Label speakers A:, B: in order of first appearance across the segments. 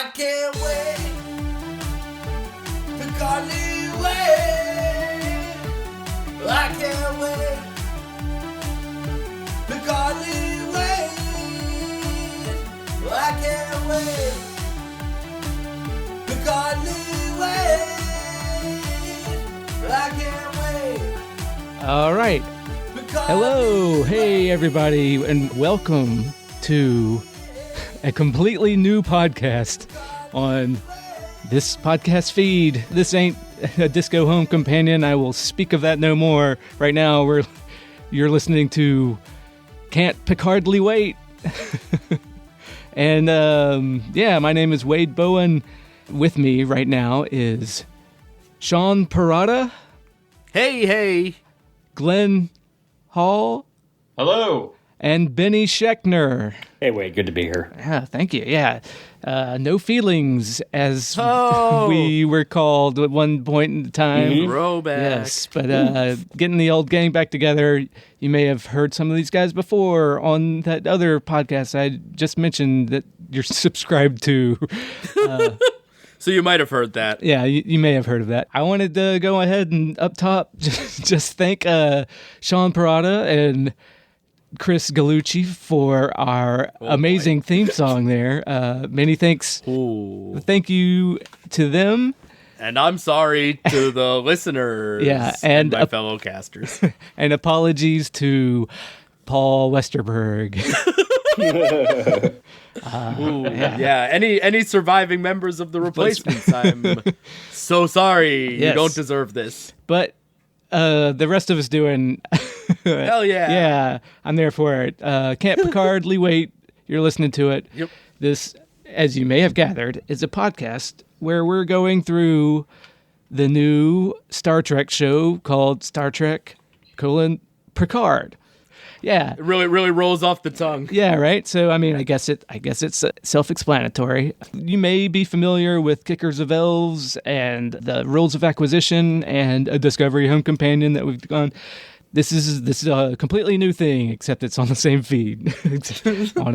A: I can't wait. Picard wait. I can't wait. Picard wait. I can't wait. Picard wait. I can't wait.
B: All right. Hello. Hey, everybody, and welcome to a completely new podcast on this podcast feed. This ain't a Disco Home Companion. I will speak of that no more. Right now, you're listening to Can't Picardly Wait. And, my name is Wade Bowen. With me right now is Sean Perrotta.
C: Hey.
B: Glen Hall.
D: Hello.
B: And Benny Scheckner.
D: Hey, Wade, good to be here.
B: Yeah, thank you. Yeah. No feelings, as we were called at one point in time.
C: Mm-hmm. Throwback.
B: Yes, but getting the old gang back together, you may have heard some of these guys before on that other podcast I just mentioned that you're subscribed to.
C: So you might have heard that.
B: Yeah, you may have heard of that. I wanted to go ahead and up top just thank Sean Perrotta and Chris Galluci for our amazing theme song there. Many thanks.
C: Ooh.
B: Thank you to them.
C: And I'm sorry to the listeners and my fellow casters.
B: And apologies to Paul Westerberg.
C: Any surviving members of the replacements, I'm so sorry.
B: Yes.
C: You don't deserve this.
B: But the rest of us doing...
C: Hell yeah.
B: Yeah, I'm there for it. Can't Picardly wait. You're listening to it.
C: Yep.
B: This, as you may have gathered, is a podcast where we're going through the new Star Trek show called Star Trek: Picard. Yeah.
C: It really rolls off the tongue.
B: Yeah, right? So, I mean, I guess it's self-explanatory. You may be familiar with Kickers of Elves and the Rules of Acquisition and a Discovery Home Companion that we've gone. This is a completely new thing, except it's on the same feed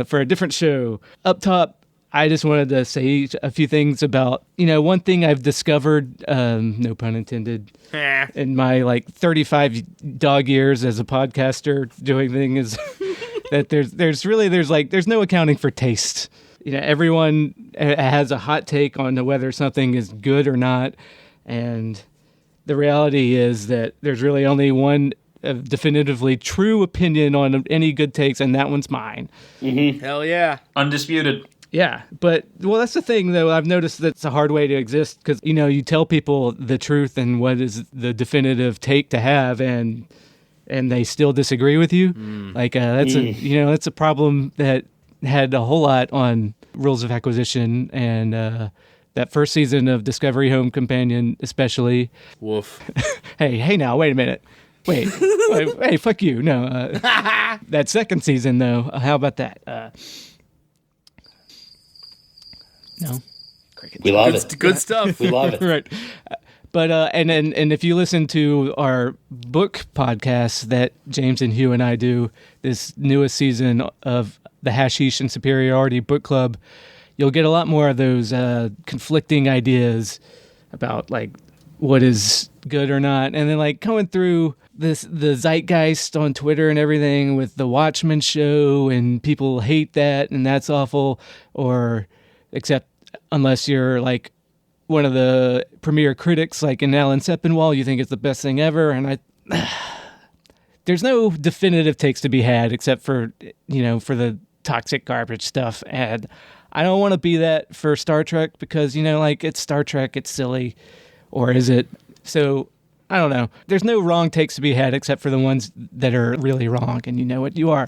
B: for a different show. Up top, I just wanted to say a few things about, one thing I've discovered, no pun intended, in my 35 dog years as a podcaster doing things is that there's no accounting for taste. Everyone has a hot take on whether something is good or not, and the reality is that there's really only one definitively true opinion on any good takes, and that one's mine.
C: Mm-hmm. Hell yeah.
D: Undisputed.
B: Yeah, but, that's the thing, though. I've noticed that it's a hard way to exist because, you tell people the truth and what is the definitive take to have, and they still disagree with you. That's a problem that had a whole lot on Rules of Acquisition and that first season of Discovery Home Companion, especially.
C: Woof.
B: Hey, now, wait a minute. Wait, hey, fuck you. No, that second season, though, how about that? No.
D: We love it.
C: Good stuff.
D: We love it.
B: Right. But, and if you listen to our book podcast that James and Hugh and I do, this newest season of the Hashish and Superiority Book Club, you'll get a lot more of those conflicting ideas about, what is good or not. And then, going through the zeitgeist on Twitter and everything with the Watchmen show, and people hate that, and that's awful, except unless you're one of the premier critics in Alan Sepinwall, you think it's the best thing ever. And there's no definitive takes to be had except for for the toxic garbage stuff. And I don't want to be that for Star Trek because it's Star Trek, it's silly, or is it? So I don't know. There's no wrong takes to be had except for the ones that are really wrong, and you know what you are.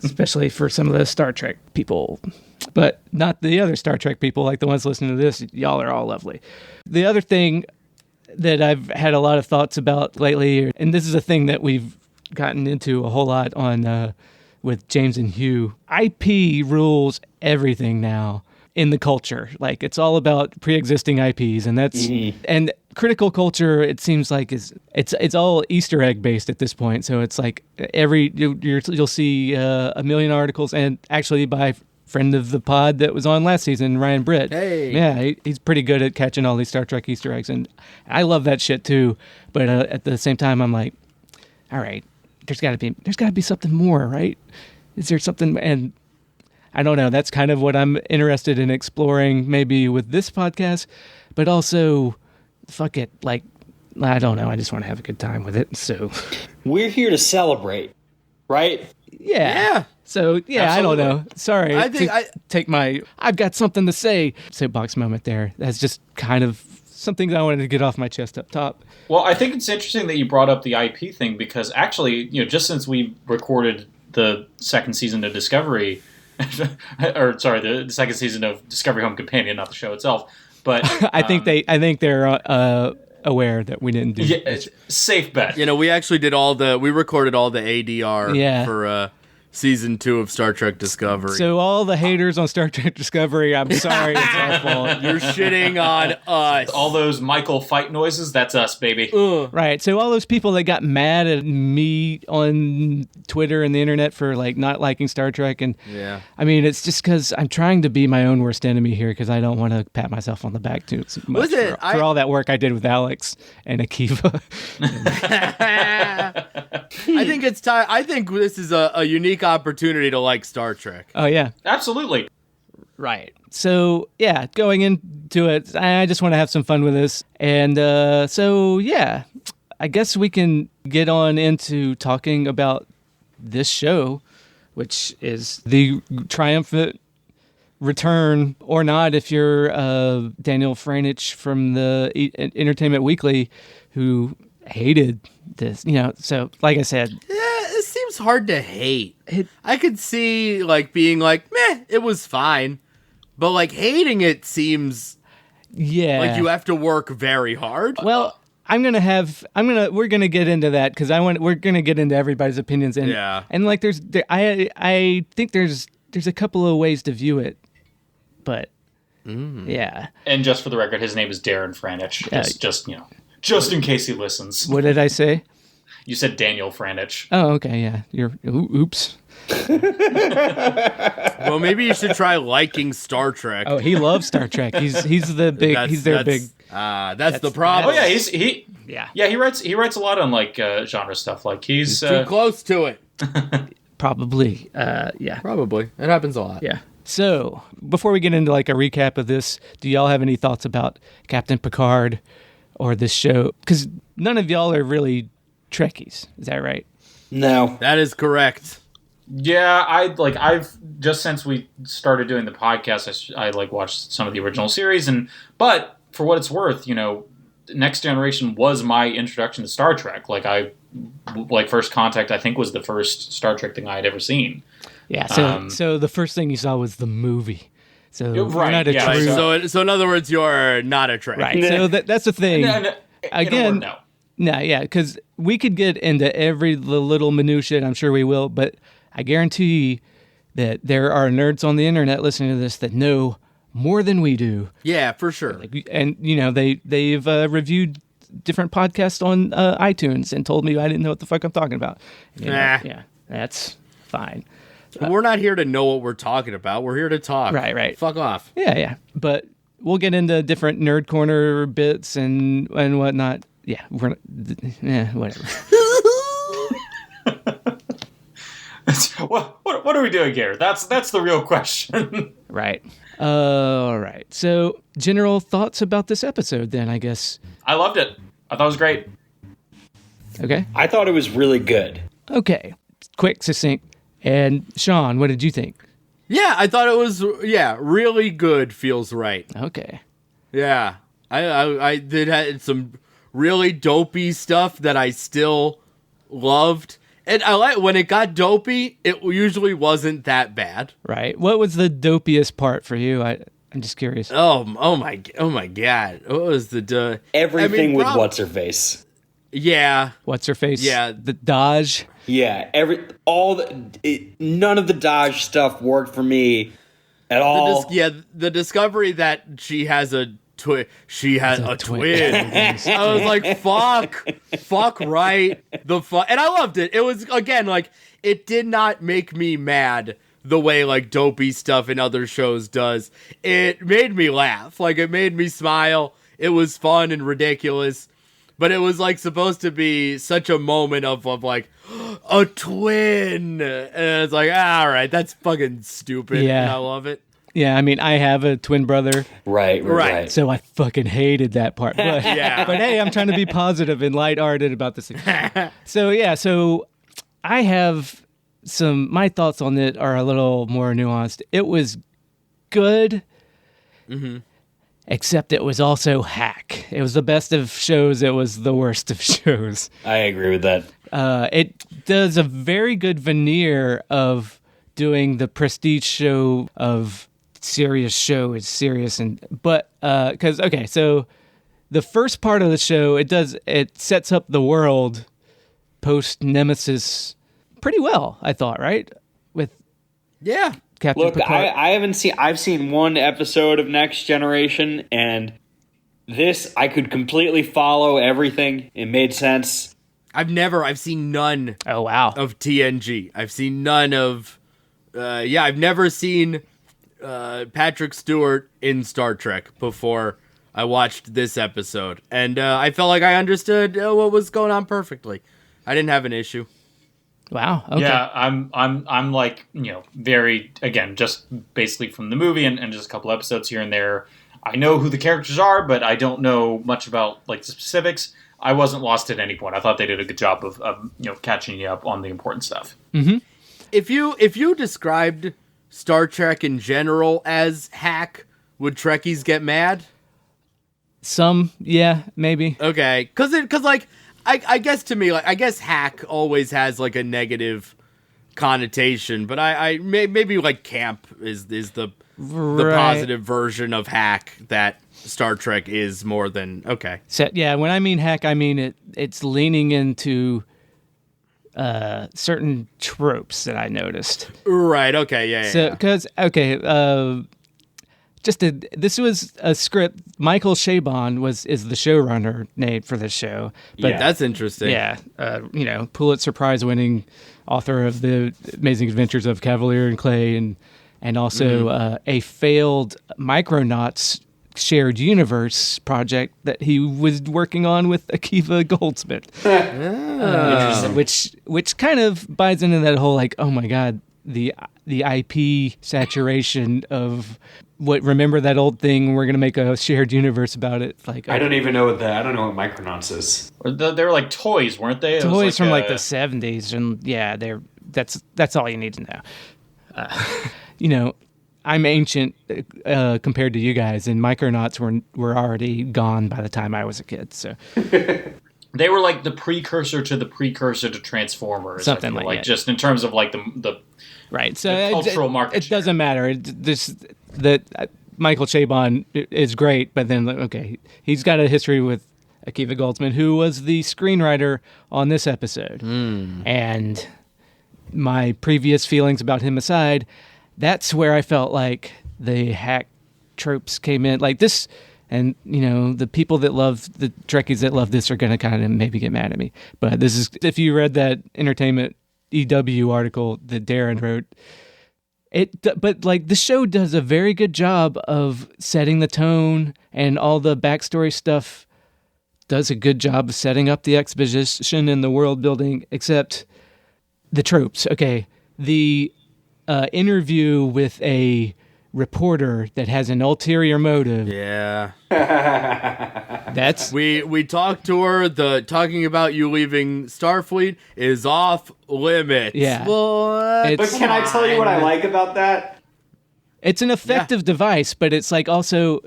B: Especially for some of the Star Trek people. But not the other Star Trek people, like the ones listening to this. Y'all are all lovely. The other thing that I've had a lot of thoughts about lately, and this is a thing that we've gotten into a whole lot on with James and Hugh, IP rules everything now in the culture. It's all about pre-existing IPs, and that's and critical culture. It seems like it's all Easter egg based at this point. So it's you'll see a million articles, and actually by friend of the pod that was on last season, Ryan Britt.
C: Hey.
B: Yeah, he's pretty good at catching all these Star Trek Easter eggs, and I love that shit too. But at the same time, I'm like, all right, there's got to be something more, right? Is there something? And I don't know. That's kind of what I'm interested in exploring, maybe with this podcast, but also, fuck it, like, I don't know. I just want to have a good time with it. So
D: We're here to celebrate, right?
B: yeah. So yeah,
D: Absolutely.
B: I don't know. Sorry,
C: I think
B: take my. I've got something to say. Soapbox moment there. That's just kind of something that I wanted to get off my chest up top.
E: Well, I think it's interesting that you brought up the IP thing because actually, just since we recorded the second season of Discovery, or sorry, the second season of Discovery Home Companion, not the show itself, but
B: I think they're aware that we didn't do.
E: yeah, it's safe bet.
C: we actually we recorded all the ADR for season 2 of Star Trek Discovery.
B: So all the haters on Star Trek Discovery, I'm sorry, it's our fault.
C: You're shitting on us.
E: All those Michael fight noises, that's us, baby.
B: Right. So all those people that got mad at me on Twitter and the internet for like not liking Star Trek, and
C: Yeah.
B: I mean, it's just because I'm trying to be my own worst enemy here because I don't want to pat myself on the back too much
C: Listen,
B: for all that work I did with Alex and Akiva.
C: I think it's time. I think this is a unique opportunity to like Star Trek.
B: Oh yeah.
E: Absolutely.
B: Right. So, yeah, going into it, I just want to have some fun with this. And so, yeah, I guess we can get on into talking about this show, which is the triumphant return, or not, if you're Daniel Franich from the Entertainment Weekly, who hated this. So, like I said...
C: It seems hard to hate. I could see being like, meh, it was fine. But hating it seems like you have to work very hard.
B: Well, we're gonna get into that because we're gonna get into everybody's opinions and I think there's a couple of ways to view it, but yeah.
E: And just for the record, his name is Darren Franich. Just in case he listens.
B: What did I say?
E: You said Daniel Franich.
B: Oh, okay, yeah. Oops.
C: Well, maybe you should try liking Star Trek.
B: Oh, he loves Star Trek. He's the big. That's
C: the problem.
E: Oh yeah, he writes a lot on genre stuff. He's
C: too close to it.
B: Probably. Yeah.
C: Probably. It happens a lot.
B: Yeah. So before we get into a recap of this, do y'all have any thoughts about Captain Picard or this show? Because none of y'all are really Trekkies. Is that right?
D: No.
C: That is correct.
E: Yeah, I've just since we started doing the podcast, I watched some of the original series, but for what it's worth, Next Generation was my introduction to Star Trek. First Contact, I think, was the first Star Trek thing I had ever seen.
B: Yeah. So the first thing you saw was the movie. So
E: right,
B: you're not a true.
C: So in other words, you're not a Trekkie.
B: Right. So that's the thing. Again,
E: no.
B: No, yeah, because we could get into every little minutia, and I'm sure we will, but I guarantee that there are nerds on the internet listening to this that know more than we do.
C: Yeah, for sure.
B: And, they've reviewed different podcasts on iTunes and told me I didn't know what the fuck I'm talking about. Yeah, that's fine.
C: We're not here to know what we're talking about. We're here to talk.
B: Right.
C: Fuck off.
B: Yeah. But we'll get into different nerd corner bits and whatnot. Yeah, whatever.
E: What are we doing here? That's the real question.
B: Right. All right. So, general thoughts about this episode then, I guess.
E: I loved it. I thought it was great.
B: Okay.
D: I thought it was really good.
B: Okay. Quick, succinct. And Sean, what did you think?
C: Yeah, I thought it was really good. Feels right.
B: Okay.
C: Yeah. I did had some really dopey stuff that I still loved. And I like when it got dopey, it usually wasn't that bad.
B: Right. What was the dopiest part for you? I'm just curious.
C: Oh my God. What was the
D: Everything with what's her face.
C: Yeah.
B: What's her face?
C: Yeah.
B: The Dodge.
D: Yeah, none of the Dodge stuff worked for me at all.
C: The discovery that she has a twin. She has a twin. I was like, fuck right the fuck. And I loved it. It was, again, it did not make me mad the way like dopey stuff in other shows does. It made me laugh. Like it made me smile. It was fun and ridiculous. But it was like supposed to be such a moment of like a twin. And it's like, all right, that's fucking stupid.
B: Yeah.
C: And I love it.
B: Yeah, I mean, I have a twin brother,
C: Right.
B: so I fucking hated that part. But,
C: Yeah.
B: but hey, I'm trying to be positive and lighthearted about this. So I have my thoughts on it are a little more nuanced. It was good, except it was also hack. It was the best of shows. It was the worst of shows.
D: I agree with that.
B: It does a very good veneer of doing the prestige show of serious show is serious but so the first part of the show it sets up the world post Nemesis pretty well, I thought, right? With Captain
D: Look,
B: Picard.
D: I've seen one episode of Next Generation, and this, I could completely follow everything. It made sense.
C: I've seen none
B: Oh wow.
C: of TNG. I've seen none of I've never seen Patrick Stewart in Star Trek before I watched this episode, and I felt like I understood what was going on perfectly. I didn't have an issue.
B: Wow. Okay.
E: Yeah, I'm like, very, again, just basically from the movie and just a couple episodes here and there. I know who the characters are, but I don't know much about like the specifics. I wasn't lost at any point. I thought they did a good job of catching you up on the important stuff.
B: Mm-hmm.
C: If you described Star Trek in general as hack, would Trekkies get mad?
B: Some, yeah, maybe.
C: Okay, because like I guess to me, like I guess hack always has like a negative connotation, but I maybe like camp is the positive version of hack that Star Trek is more than okay.
B: So yeah, when I mean hack, I mean it's leaning into certain tropes that I noticed.
C: Right. Okay. Yeah.
B: So, because this was a script. Michael Chabon is the showrunner made for this show. But
C: Yeah, that's interesting.
B: Yeah, Pulitzer Prize winning author of the Amazing Adventures of Cavalier and Clay, and also a failed Micronauts shared universe project that he was working on with Akiva Goldsmith. Which kind of buys into that whole like, oh my god, the IP saturation of what, remember that old thing, we're gonna make a shared universe about it. Like,
D: I don't even know what I don't know what Micronauts is.
E: They were like toys, weren't they?
B: Toys from like the 70s, and yeah, that's all you need to know. I'm ancient compared to you guys, and Micronauts were already gone by the time I was a kid. So
E: they were like the precursor to Transformers,
B: something like that.
E: Just in terms of like the
B: right. So
E: the cultural market.
B: It doesn't matter. Michael Chabon is great, but then okay, he's got a history with Akiva Goldsman, who was the screenwriter on this episode, and my previous feelings about him aside. That's where I felt like the hack tropes came in. Like this, and the people that love the Trekkies that love this are going to kind of maybe get mad at me. But this is, if you read that Entertainment EW article that Darren wrote, but like the show does a very good job of setting the tone, and all the backstory stuff does a good job of setting up the exposition and the world building, except the tropes. Okay, the interview with a reporter that has an ulterior motive.
C: Yeah.
B: That's
C: we talked to her. The talking about you leaving Starfleet is off limits.
B: Yeah.
C: What?
D: But can I tell you what I like about that?
B: It's an effective device, but it's like also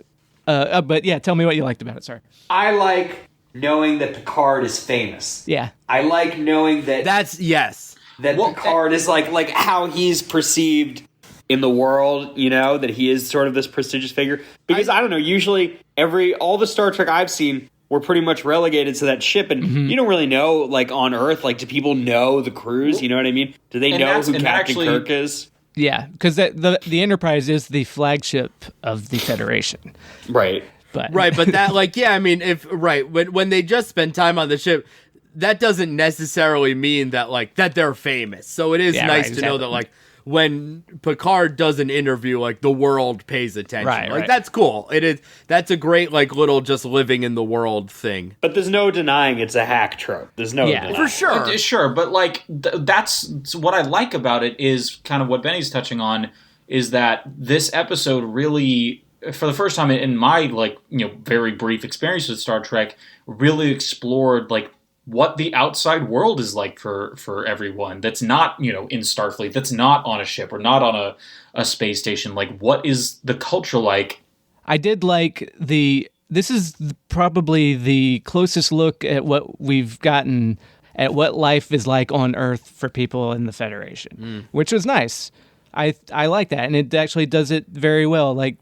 B: but yeah, tell me what you liked about it. Sorry.
D: I like knowing that Picard is famous.
B: Yeah.
D: I like knowing that Picard is like how he's perceived in the world, that he is sort of this prestigious figure. Because I don't know, usually all the Star Trek I've seen were pretty much relegated to that ship, and you don't really know, like on Earth, like do people know the crews? You know what I mean? Do they know who Captain Kirk is?
B: Yeah, because the Enterprise is the flagship of the Federation.
C: Right.
B: But
C: that when they just spend time on the ship, that doesn't necessarily mean that that they're famous. So it is nice to know that when Picard does an interview, like the world pays attention.
B: Right.
C: That's cool. It is. That's a great like little just living in the world thing.
D: But there's no denying it's a hack trope. There's no denying.
C: For sure.
E: Sure, but like that's what I like about it is kind of what Benny's touching on is that this episode really, for the first time in my like very brief experience with Star Trek, really explored like what the outside world is like for everyone that's not in Starfleet, that's not on a ship or not on a space station. Like, what is the culture like?
B: I did like this is probably the closest look at what we've gotten at what life is like on Earth for people in the Federation, which was nice. I like that, and it actually does it very well. Like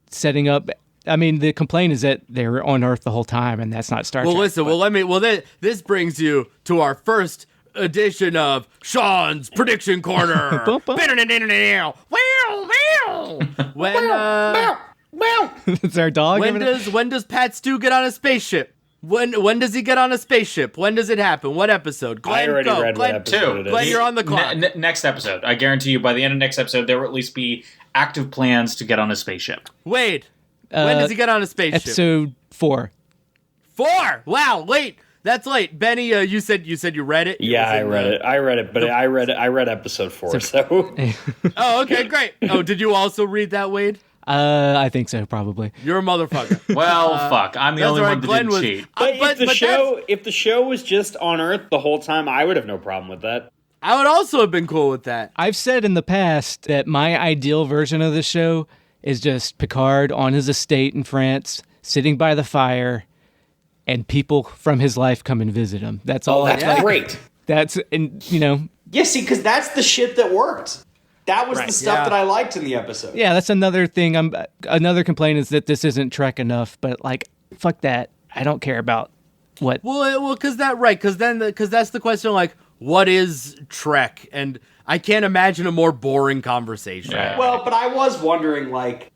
B: setting up. I mean, the complaint is that they were on Earth the whole time, and that's not Star Trek.
C: Well, listen. This brings you to our first edition of Sean's Prediction Corner.
B: Bum, bum. It's our dog.
C: When does Pat Stu get on a spaceship? When does he get on a spaceship? When does it happen? What episode? Glenn,
D: I already
C: go.
D: read
C: Glenn,
D: what episode it is.
C: Glenn, you're on the clock.
E: Next episode, I guarantee you, by the end of next episode, there will at least be active plans to get on a spaceship.
C: Wade, when does he get on a spaceship?
B: Episode 4.
C: 4. Wow, late. That's late. Benny, you said you read it.
D: Yeah, I read it. I read it, but I read episode 4. So.
C: Oh, okay, great. Oh, did you also read that, Wade?
B: I think so, probably.
C: You're a motherfucker.
E: Well, fuck. I'm the only one that didn't cheat.
D: But if the show was just on Earth the whole time, I would have no problem with that.
C: I would also have been cool with that.
B: I've said in the past that my ideal version of the show is just Picard on his estate in France, sitting by the fire, and people from his life come and visit him. That's all.
D: That's great.
B: That's, and
F: Yeah, see, because that's the shit that worked. That was the stuff that I liked in the episode.
B: Yeah, that's another thing. Another complaint is that this isn't Trek enough. But like, fuck that. I don't care about what.
C: Well, because that's the question. Like, what is Trek? And I can't imagine a more boring conversation.
E: Yeah.
F: Well, but I was wondering, like,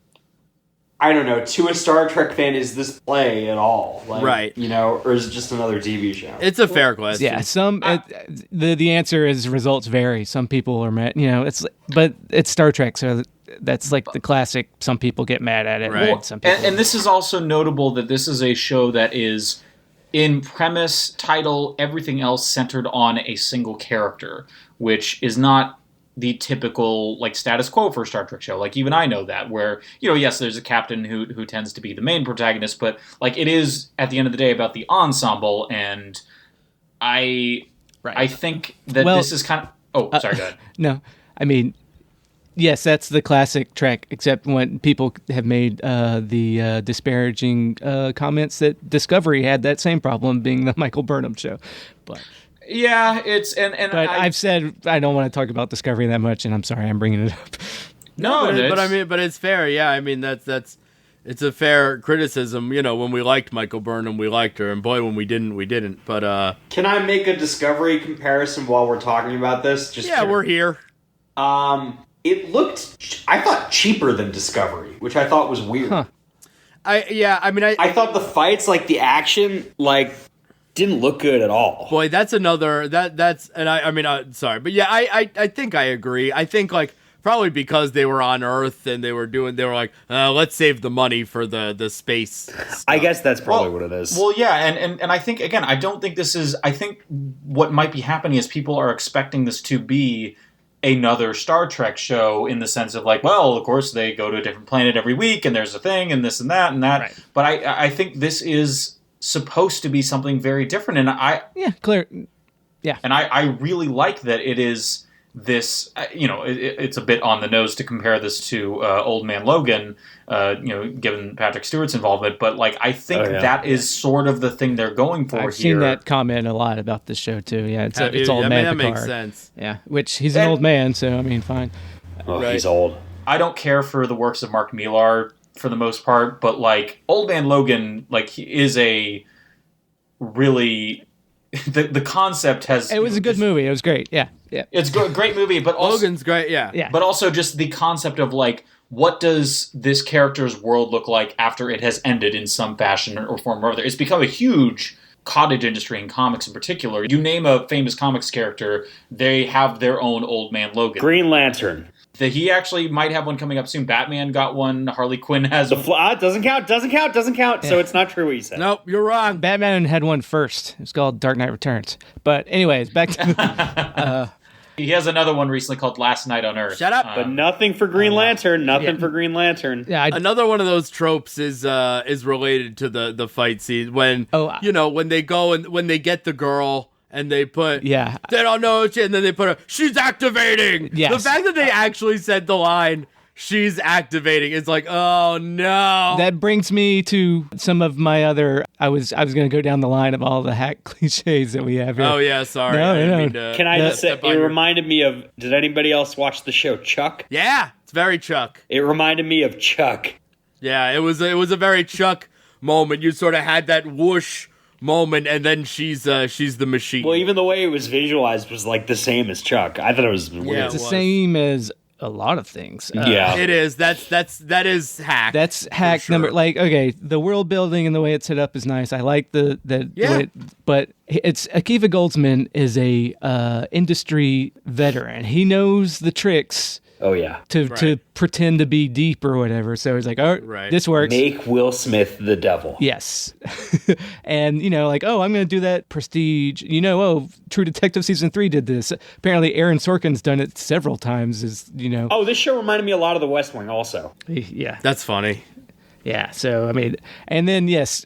F: I don't know, to a Star Trek fan, is this play at all? Like,
C: Right.
F: Or is it just another TV show?
C: It's a fair question.
B: Yeah, the answer is results vary. Some people are mad, but it's Star Trek, so that's like the classic. Some people get mad at it,
C: Right.
B: and some people.
E: And this is also notable that this is a show that is, in premise, title, everything else centered on a single character, which is not the typical like status quo for a Star Trek show. Like even I know that, where yes, there's a captain who tends to be the main protagonist, but like it is at the end of the day about the ensemble. And I think that this is kind of sorry, go ahead.
B: No, I mean, yes, that's the classic Trek. Except when people have made the disparaging comments that Discovery had that same problem, being the Michael Burnham show, but.
E: Yeah, it's and
B: But I've said I don't want to talk about Discovery that much, and I'm sorry I'm bringing it up.
C: But it's fair. Yeah, I mean that's it's a fair criticism. When we liked Michael Burnham, we liked her, and boy, when we didn't, we didn't. But
F: Can I make a Discovery comparison while we're talking about this?
C: we're here.
F: It looked, I thought, cheaper than Discovery, which I thought was weird.
B: Huh.
F: I thought the fights, like the action, like didn't look good at all.
C: Boy, that's another sorry, but yeah, I think I agree. I think like probably because they were on Earth and they were like, let's save the money for the space stuff.
D: I guess that's probably what it is.
E: Well, yeah, and I think again, I don't think this is. I think what might be happening is people are expecting this to be another Star Trek show in the sense of like, well, of course they go to a different planet every week and there's a thing and this and that and that. Right. But I think this is supposed to be something very different, and I really like that it is this. It's a bit on the nose to compare this to Old Man Logan, given Patrick Stewart's involvement. But like, I think that is sort of the thing they're going for.
B: I've seen that comment a lot about this show too. Yeah, it's all man.
C: That
B: Picard.
C: makes sense.
B: Yeah, which he's an old man, so I mean, fine.
D: He's old.
E: I don't care for the works of Mark Millar for the most part, but like Old Man Logan, like he is a really the concept has.
B: It was a good movie. It was great. Yeah.
E: It's a great movie, but also,
C: Logan's great. Yeah.
E: But also just the concept of like, what does this character's world look like after it has ended in some fashion or form or other? It's become a huge cottage industry and comics in particular. You name a famous comics character, they have their own Old Man Logan.
D: Green Lantern.
E: He actually might have one coming up soon. Batman got one. Harley Quinn has one.
D: Doesn't count. So it's not true what you said.
C: Nope, you're wrong.
B: Batman had one first. It's called Dark Knight Returns. But anyways, back to
E: He has another one recently called Last Night on Earth.
C: Shut up.
D: But nothing for Green Lantern. Nothing for Green Lantern.
B: yeah,
C: Another one of those tropes is related to the fight scene when when they go and when they get the girl and they put they don't know shit, and then they put her, she's activating.
B: Yes.
C: The fact that they actually said the line, she's activating, is like, oh no.
B: that brings me to some of my other. I was going to go down the line of all the hack cliches that we have here.
C: Oh yeah, sorry.
B: No,
C: I didn't
B: no.
C: mean to
D: Can I just say,
C: step on
D: it
C: your-
D: reminded me of, did anybody else watch the show Chuck?
C: Yeah, it's very Chuck.
D: It reminded me of Chuck.
C: Yeah, it was a very Chuck moment. You sort of had that whoosh moment, and then she's the machine.
D: Well, even the way it was visualized was like the same as Chuck. I thought it was weird.
C: Yeah,
B: It's
C: it
B: the
C: was.
B: same as a lot of things.
D: Yeah.
C: It is. That is hack.
B: That's hack
C: sure.
B: number. Like, okay, the world building and the way it's set up is nice. I like the way but it's Akiva Goldsman is a industry veteran. He knows the tricks
D: Oh, yeah.
B: to pretend to be deep or whatever. So he's like, oh, this works.
D: Make Will Smith the devil.
B: Yes. And, like, oh, I'm going to do that Prestige. True Detective Season 3 did this. Apparently, Aaron Sorkin's done it several times,
D: Oh, this show reminded me a lot of The West Wing also.
B: Yeah.
C: That's funny.
B: Yeah. So, I mean, and then, yes,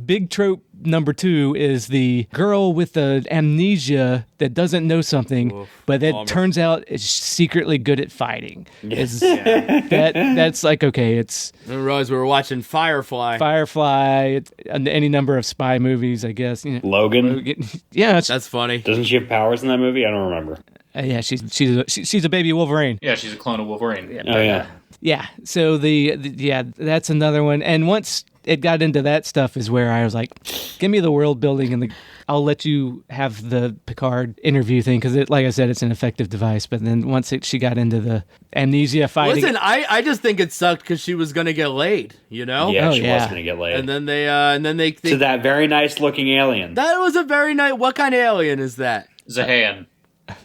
B: big trope number 2 is the girl with the amnesia that doesn't know something, but that turns out is secretly good at fighting. That's like, okay, it's
C: I didn't realize we were watching Firefly.
B: It's any number of spy movies, I guess.
D: Logan?
B: Yeah,
C: That's funny.
D: Doesn't she have powers in that movie? I don't remember.
B: yeah, she's a baby Wolverine.
E: Yeah, she's a clone of Wolverine.
D: Oh, yeah.
B: Yeah, so that's another one. And once it got into that stuff is where I was like, give me the world building and I'll let you have the Picard interview thing because, like I said, it's an effective device. But then once she got into the amnesia fighting,
C: Listen, I just think it sucked because she was gonna get laid.
D: Yeah,
B: Oh,
D: she
B: yeah.
D: was going to get laid.
C: And then they
D: to that very nice looking alien.
C: that was a very nice. What kind of alien is that?
E: Zahayan.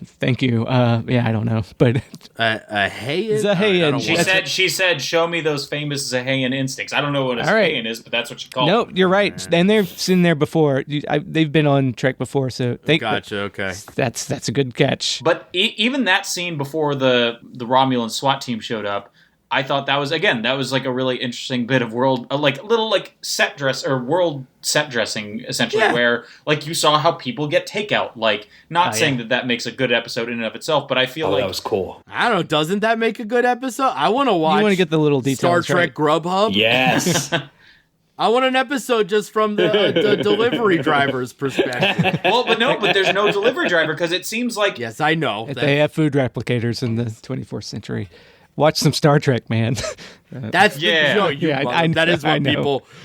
B: thank you. Yeah, I don't know, but
C: A Hayan?
B: Zahayan.
E: She said, show me those famous Zahayan instincts. I don't know what a
B: All right.
E: Zahayan is, but that's what she called
B: no,
E: them.
B: you're right. And they've in there before. They've been on Trek before, so
C: Gotcha. Okay.
B: That's a good catch.
E: But even that scene before the Romulan SWAT team showed up, I thought that was like a really interesting bit of world, little set dress or world set dressing, essentially, where like you saw how people get takeout. Like, not saying that makes a good episode in and of itself, but I feel like
D: that was cool.
C: I don't know. Doesn't that make a good episode? I want to watch.
B: You want to get the little details.
C: Star Trek Grubhub?
D: Yes.
C: I want an episode just from the delivery driver's perspective.
E: but there's no delivery driver because it seems like
C: Yes, I know.
B: If they have food replicators in the 24th century. Watch some Star Trek, man.
C: That's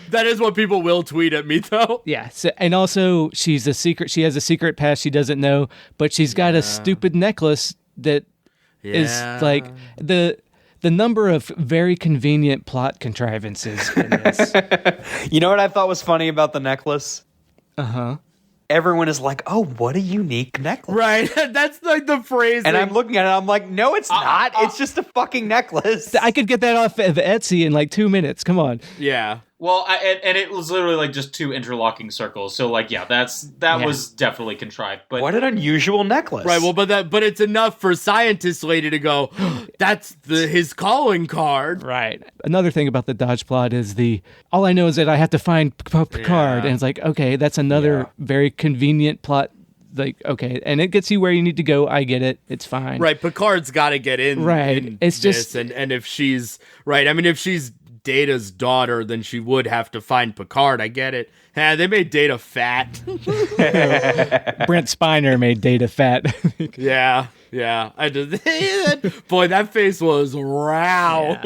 C: that is what people will tweet at me though.
B: Yeah, so, and also she has a secret past she doesn't know, but she's got a stupid necklace that is like the number of very convenient plot contrivances in this.
F: You know what I thought was funny about the necklace?
B: Uh-huh.
F: Everyone is like, "Oh, what a unique necklace!"
C: Right, that's like the phrase.
F: And I'm looking at it, I'm like, "No, it's not. It's just a fucking necklace."
B: I could get that off of Etsy in like 2 minutes. Come on.
C: Yeah.
E: Well, and it was literally like just 2 interlocking circles. So like, that was definitely contrived. But
F: What an unusual necklace!
C: Right. Well, but it's enough for scientist lady to go, that's his calling card.
B: Right. Another thing about the Dodge plot is all I know is that I have to find Picard, and it's like, okay, that's another very convenient plot. Like, okay, and it gets you where you need to go. I get it. It's fine.
C: Right. Picard's got to get in.
B: Right.
C: in
B: It's
C: this,
B: just
C: and if she's right, I mean, if she's Data's daughter, then she would have to find Picard. I get it. They made Data fat.
B: Brent Spiner made Data fat.
C: Yeah. I just boy, that face was round.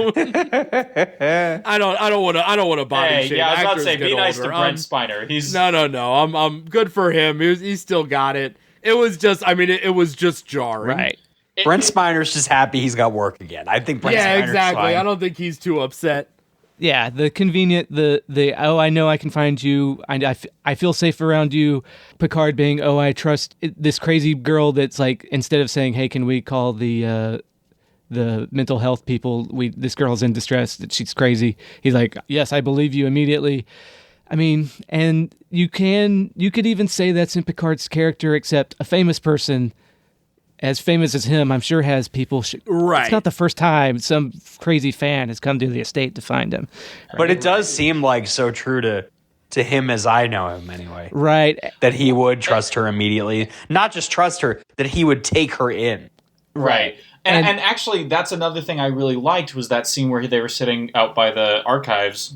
C: I don't want to body shame.
E: I was about to
C: Actors
E: say, be
C: get
E: nice
C: older.
E: to Brent Spiner. He's
C: No. I'm good for him. He's still got it. It was just, it was just jarring.
B: Right.
F: Brent Spiner's just happy he's got work again. I think Brent Spiner's
C: exactly.
F: fine.
C: I don't think he's too upset.
B: Yeah, the convenient, the oh, I know I can find you. I feel safe around you. Picard being, oh, I trust this crazy girl that's like, instead of saying, hey, can we call the mental health people? This girl's in distress, that she's crazy. He's like, yes, I believe you immediately. I mean, and you could even say that's in Picard's character, except a famous person as famous as him, I'm sure, has people.
C: Right.
B: It's not the first time some crazy fan has come to the estate to find him.
F: But it does seem like so true to him as I know him anyway.
B: Right.
F: That he would trust her immediately. Not just trust her, that he would take her in.
E: Right. And actually, that's another thing I really liked was that scene where they were sitting out by the archives.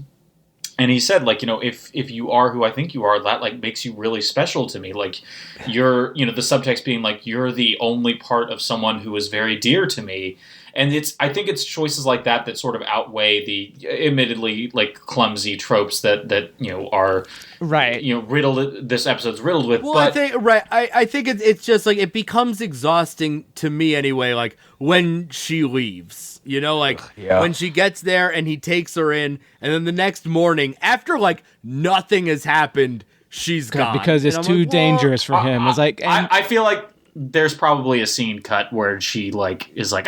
E: And he said, like, if you are who I think you are, that, like, makes you really special to me. Like, you're, the subtext being, like, you're the only part of someone who is very dear to me. And I think it's choices like that sort of outweigh the admittedly, like, clumsy tropes that are,
B: right,
E: riddled, this episode's riddled with.
C: Well,
E: but,
C: I think it's just, like, it becomes exhausting to me anyway, like, when she leaves. When she gets there and he takes her in, and then the next morning, after, like, nothing has happened, she's gone.
B: Because it's too dangerous for him. It's like...
E: I feel like there's probably a scene cut where she, like, is like,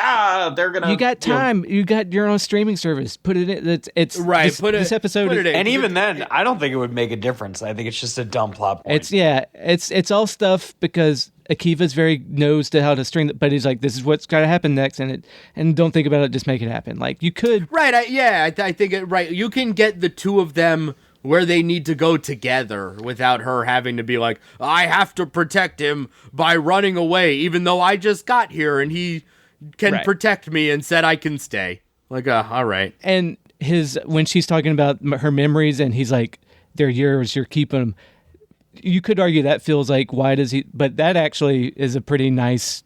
E: they're gonna...
B: You got time. You got your own streaming service. Put it in. It's
C: right.
B: This episode...
C: Put it in.
F: And even then, I don't think it would make a difference. I think it's just a dumb plot point.
B: It's all stuff because Akiva's very knows to how to string but he's like, this is what's got to happen next, and don't think about it, just make it happen. Like, you could...
C: Right, I think it... Right, you can get the two of them where they need to go together without her having to be like, I have to protect him by running away, even though I just got here and he can protect me and said I can stay. Like, all right.
B: And when she's talking about her memories and he's like, they're yours, you're keeping them. You could argue that feels like, why does he... But that actually is a pretty nice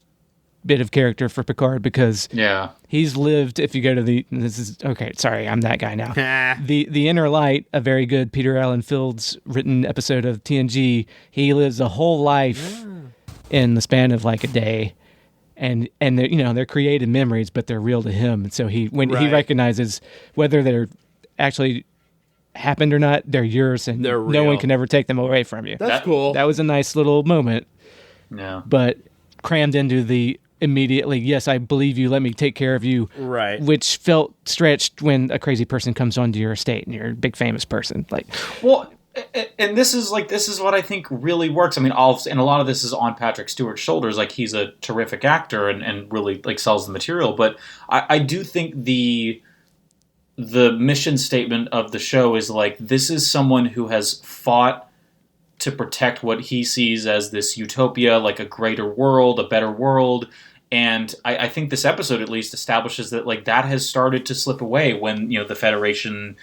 B: bit of character for Picard because he's lived, if you go to I'm that guy now. The Inner Light, a very good Peter Allen Fields written episode of TNG, he lives a whole life in the span of like a day, and they're created memories, but they're real to him. And so he recognizes whether they're actually happened or not, they're yours, and no one can ever take them away from you.
C: That's cool.
B: That was a nice little moment.
E: Yeah.
B: But crammed into the immediately, yes, I believe you, let me take care of you.
C: Right.
B: Which felt stretched when a crazy person comes onto your estate and you're a big famous person. Like,
E: well, and this is what I think really works. I mean, and a lot of this is on Patrick Stewart's shoulders. Like, he's a terrific actor and really, like, sells the material. But I do think the mission statement of the show is like, this is someone who has fought to protect what he sees as this utopia, like a greater world, a better world. And I think this episode at least establishes that, like, that has started to slip away when, the Federation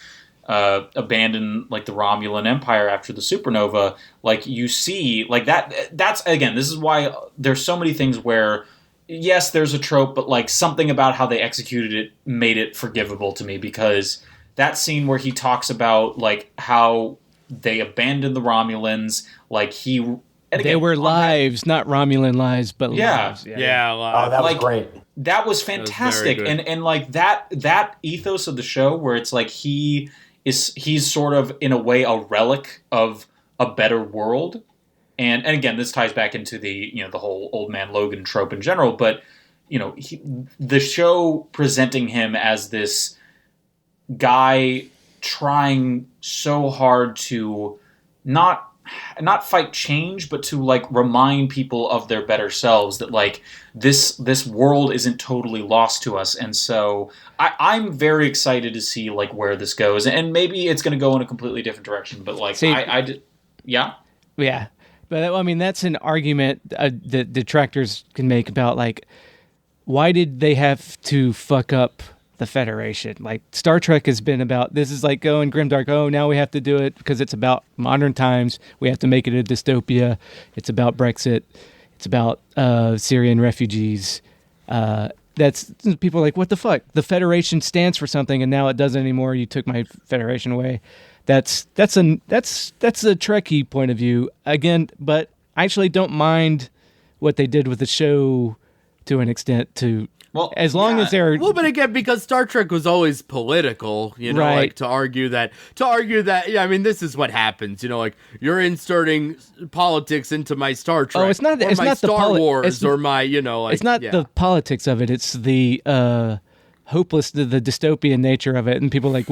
E: abandoned, like, the Romulan Empire after the supernova. Like, you see, like, that's, again, this is why there's so many things where, yes, there's a trope, but, like, something about how they executed it made it forgivable to me, because that scene where he talks about, like, how they abandoned the Romulans, like,
B: they were lives, not Romulan lives, but lives.
C: Yeah.
F: Oh, that was great.
E: That was fantastic. And like that ethos of the show where it's like he's sort of in a way a relic of a better world. And again, this ties back into the whole old man Logan trope in general, but the show presenting him as this guy trying so hard to not fight change, but to, like, remind people of their better selves, that, like, this world isn't totally lost to us. And so I'm very excited to see, like, where this goes, and maybe it's going to go in a completely different direction, but, like, yeah.
B: But I mean, that's an argument that detractors can make about, like, why did they have to fuck up the Federation? Like, Star Trek has been about, this is like going grimdark, now we have to do it because it's about modern times, we have to make it a dystopia, it's about Brexit, it's about Syrian refugees. That's, people are like, what the fuck, the Federation stands for something and now it doesn't anymore, you took my Federation away. That's a Trekkie point of view again, but I actually don't mind what they did with the show to an extent to
E: Well,
B: as long as they're
C: Well, but again, because Star Trek was always political, you know,
B: Right.
C: like to argue that, yeah, I mean, this is what happens, you know, like you're inserting politics into my Star Trek.
B: it's not
C: or
B: it's
C: my
B: not the
C: Star Wars
B: it's,
C: or my, you know, like
B: it's not the politics of it. It's the hopeless, the dystopian nature of it, and people are like,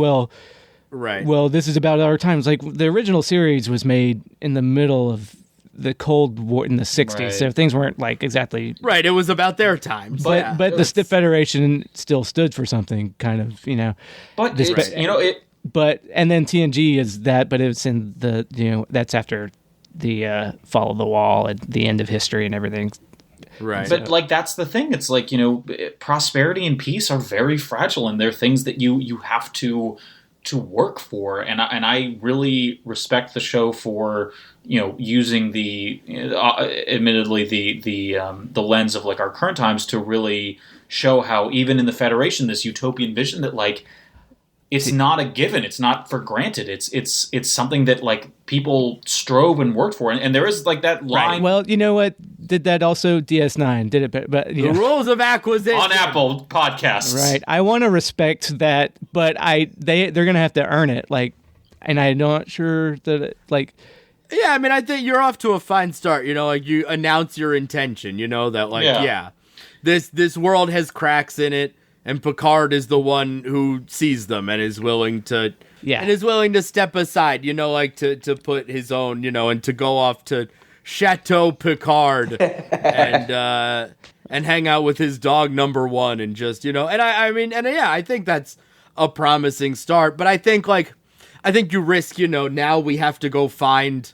C: right.
B: well, this is about our times. Like the original series was made in the middle of the Cold War in the 60s,
E: Right.
B: so things weren't like exactly.
C: Right, it was about their times.
B: But
C: yeah.
B: but the Stiff Federation still stood for something, kind of, you know.
E: but
B: This-
E: it's, you know, it.
B: But and then TNG is that, but it's in the, you know, that's after the fall of the wall and the end of history and everything.
C: right.
E: But like that's the thing. It's like, you know, prosperity and peace are very fragile, and they're things that you have to work for. And I really respect the show for, you know, using the admittedly the lens of like our current times to really show how even in the Federation, this utopian vision that like it's not a given, it's not for granted. It's something that like people strove and worked for, and there is like that line
B: Well, you know what? Did that also DS9? Did it? But you
C: the
B: know,
C: rules of acquisition.
E: on Apple Podcasts.
B: right. I want to respect that, but they're gonna have to earn it. Like, and I'm not sure that like.
C: Yeah, I mean, I think you're off to a fine start. You know, like you announce your intention. You know that, like,
E: Yeah.
C: this world has cracks in it, and Picard is the one who sees them and is willing to, step aside. You know, like to put his own, you know, and to go off to Chateau Picard and hang out with his dog number one and just, you know, and I think that's a promising start. But I think you risk, you know, now we have to go find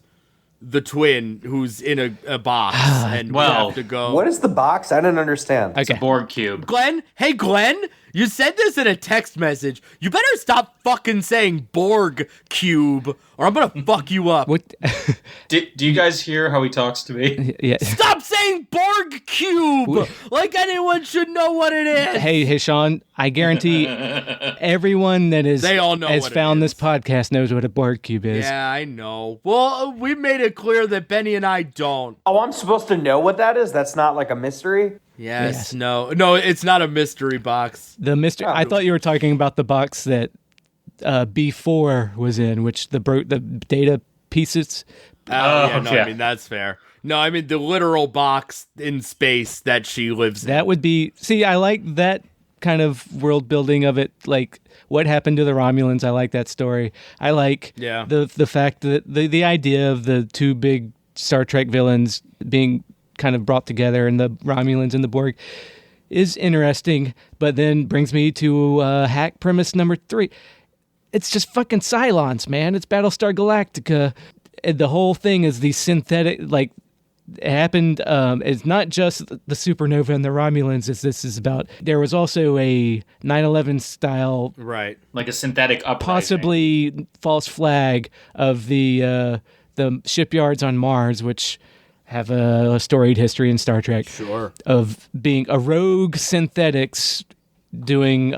C: the twin who's in a box, and we
E: Well,
C: have to go.
F: What is the box? I didn't understand.
B: Okay.
E: Borg cube.
C: Glenn? Hey, Glenn, you said this in a text message. You better stop fucking saying Borg cube, or I'm gonna fuck you up.
B: What?
E: Do you guys hear how he talks to me?
B: Yeah.
C: Stop saying Borg cube, like anyone should know what it is.
B: Hey, Sean. I guarantee everyone that
C: They all know
B: has
C: what it
B: found
C: is.
B: this podcast knows what a Borg cube is.
C: Yeah, I know. Well, we made it clear that Benny and I don't.
F: Oh, I'm supposed to know what that is? That's not like a mystery?
C: Yes. No, it's not a mystery box.
B: The mystery. I thought you were talking about the box that B4 was in, which the data pieces.
C: Yeah,
E: yeah.
C: I mean, that's fair. No, I mean the literal box in space that she lives in.
B: That would be. See, I like that kind of world building of it. Like what happened to the Romulans. I like that story. I like the fact that the idea of the two big Star Trek villains being kind of brought together, and the Romulans and the Borg is interesting, but then brings me to hack premise number 3. It's just fucking Cylons, man. It's Battlestar Galactica. And the whole thing is these synthetic, like, it happened. It's not just the supernova and the Romulans. This is about. There was also a 9/11 style,
C: Right.
E: Like a synthetic uprising.
B: possibly false flag of the shipyards on Mars, which have a storied history in Star Trek.
C: Sure.
B: Of being a rogue synthetics doing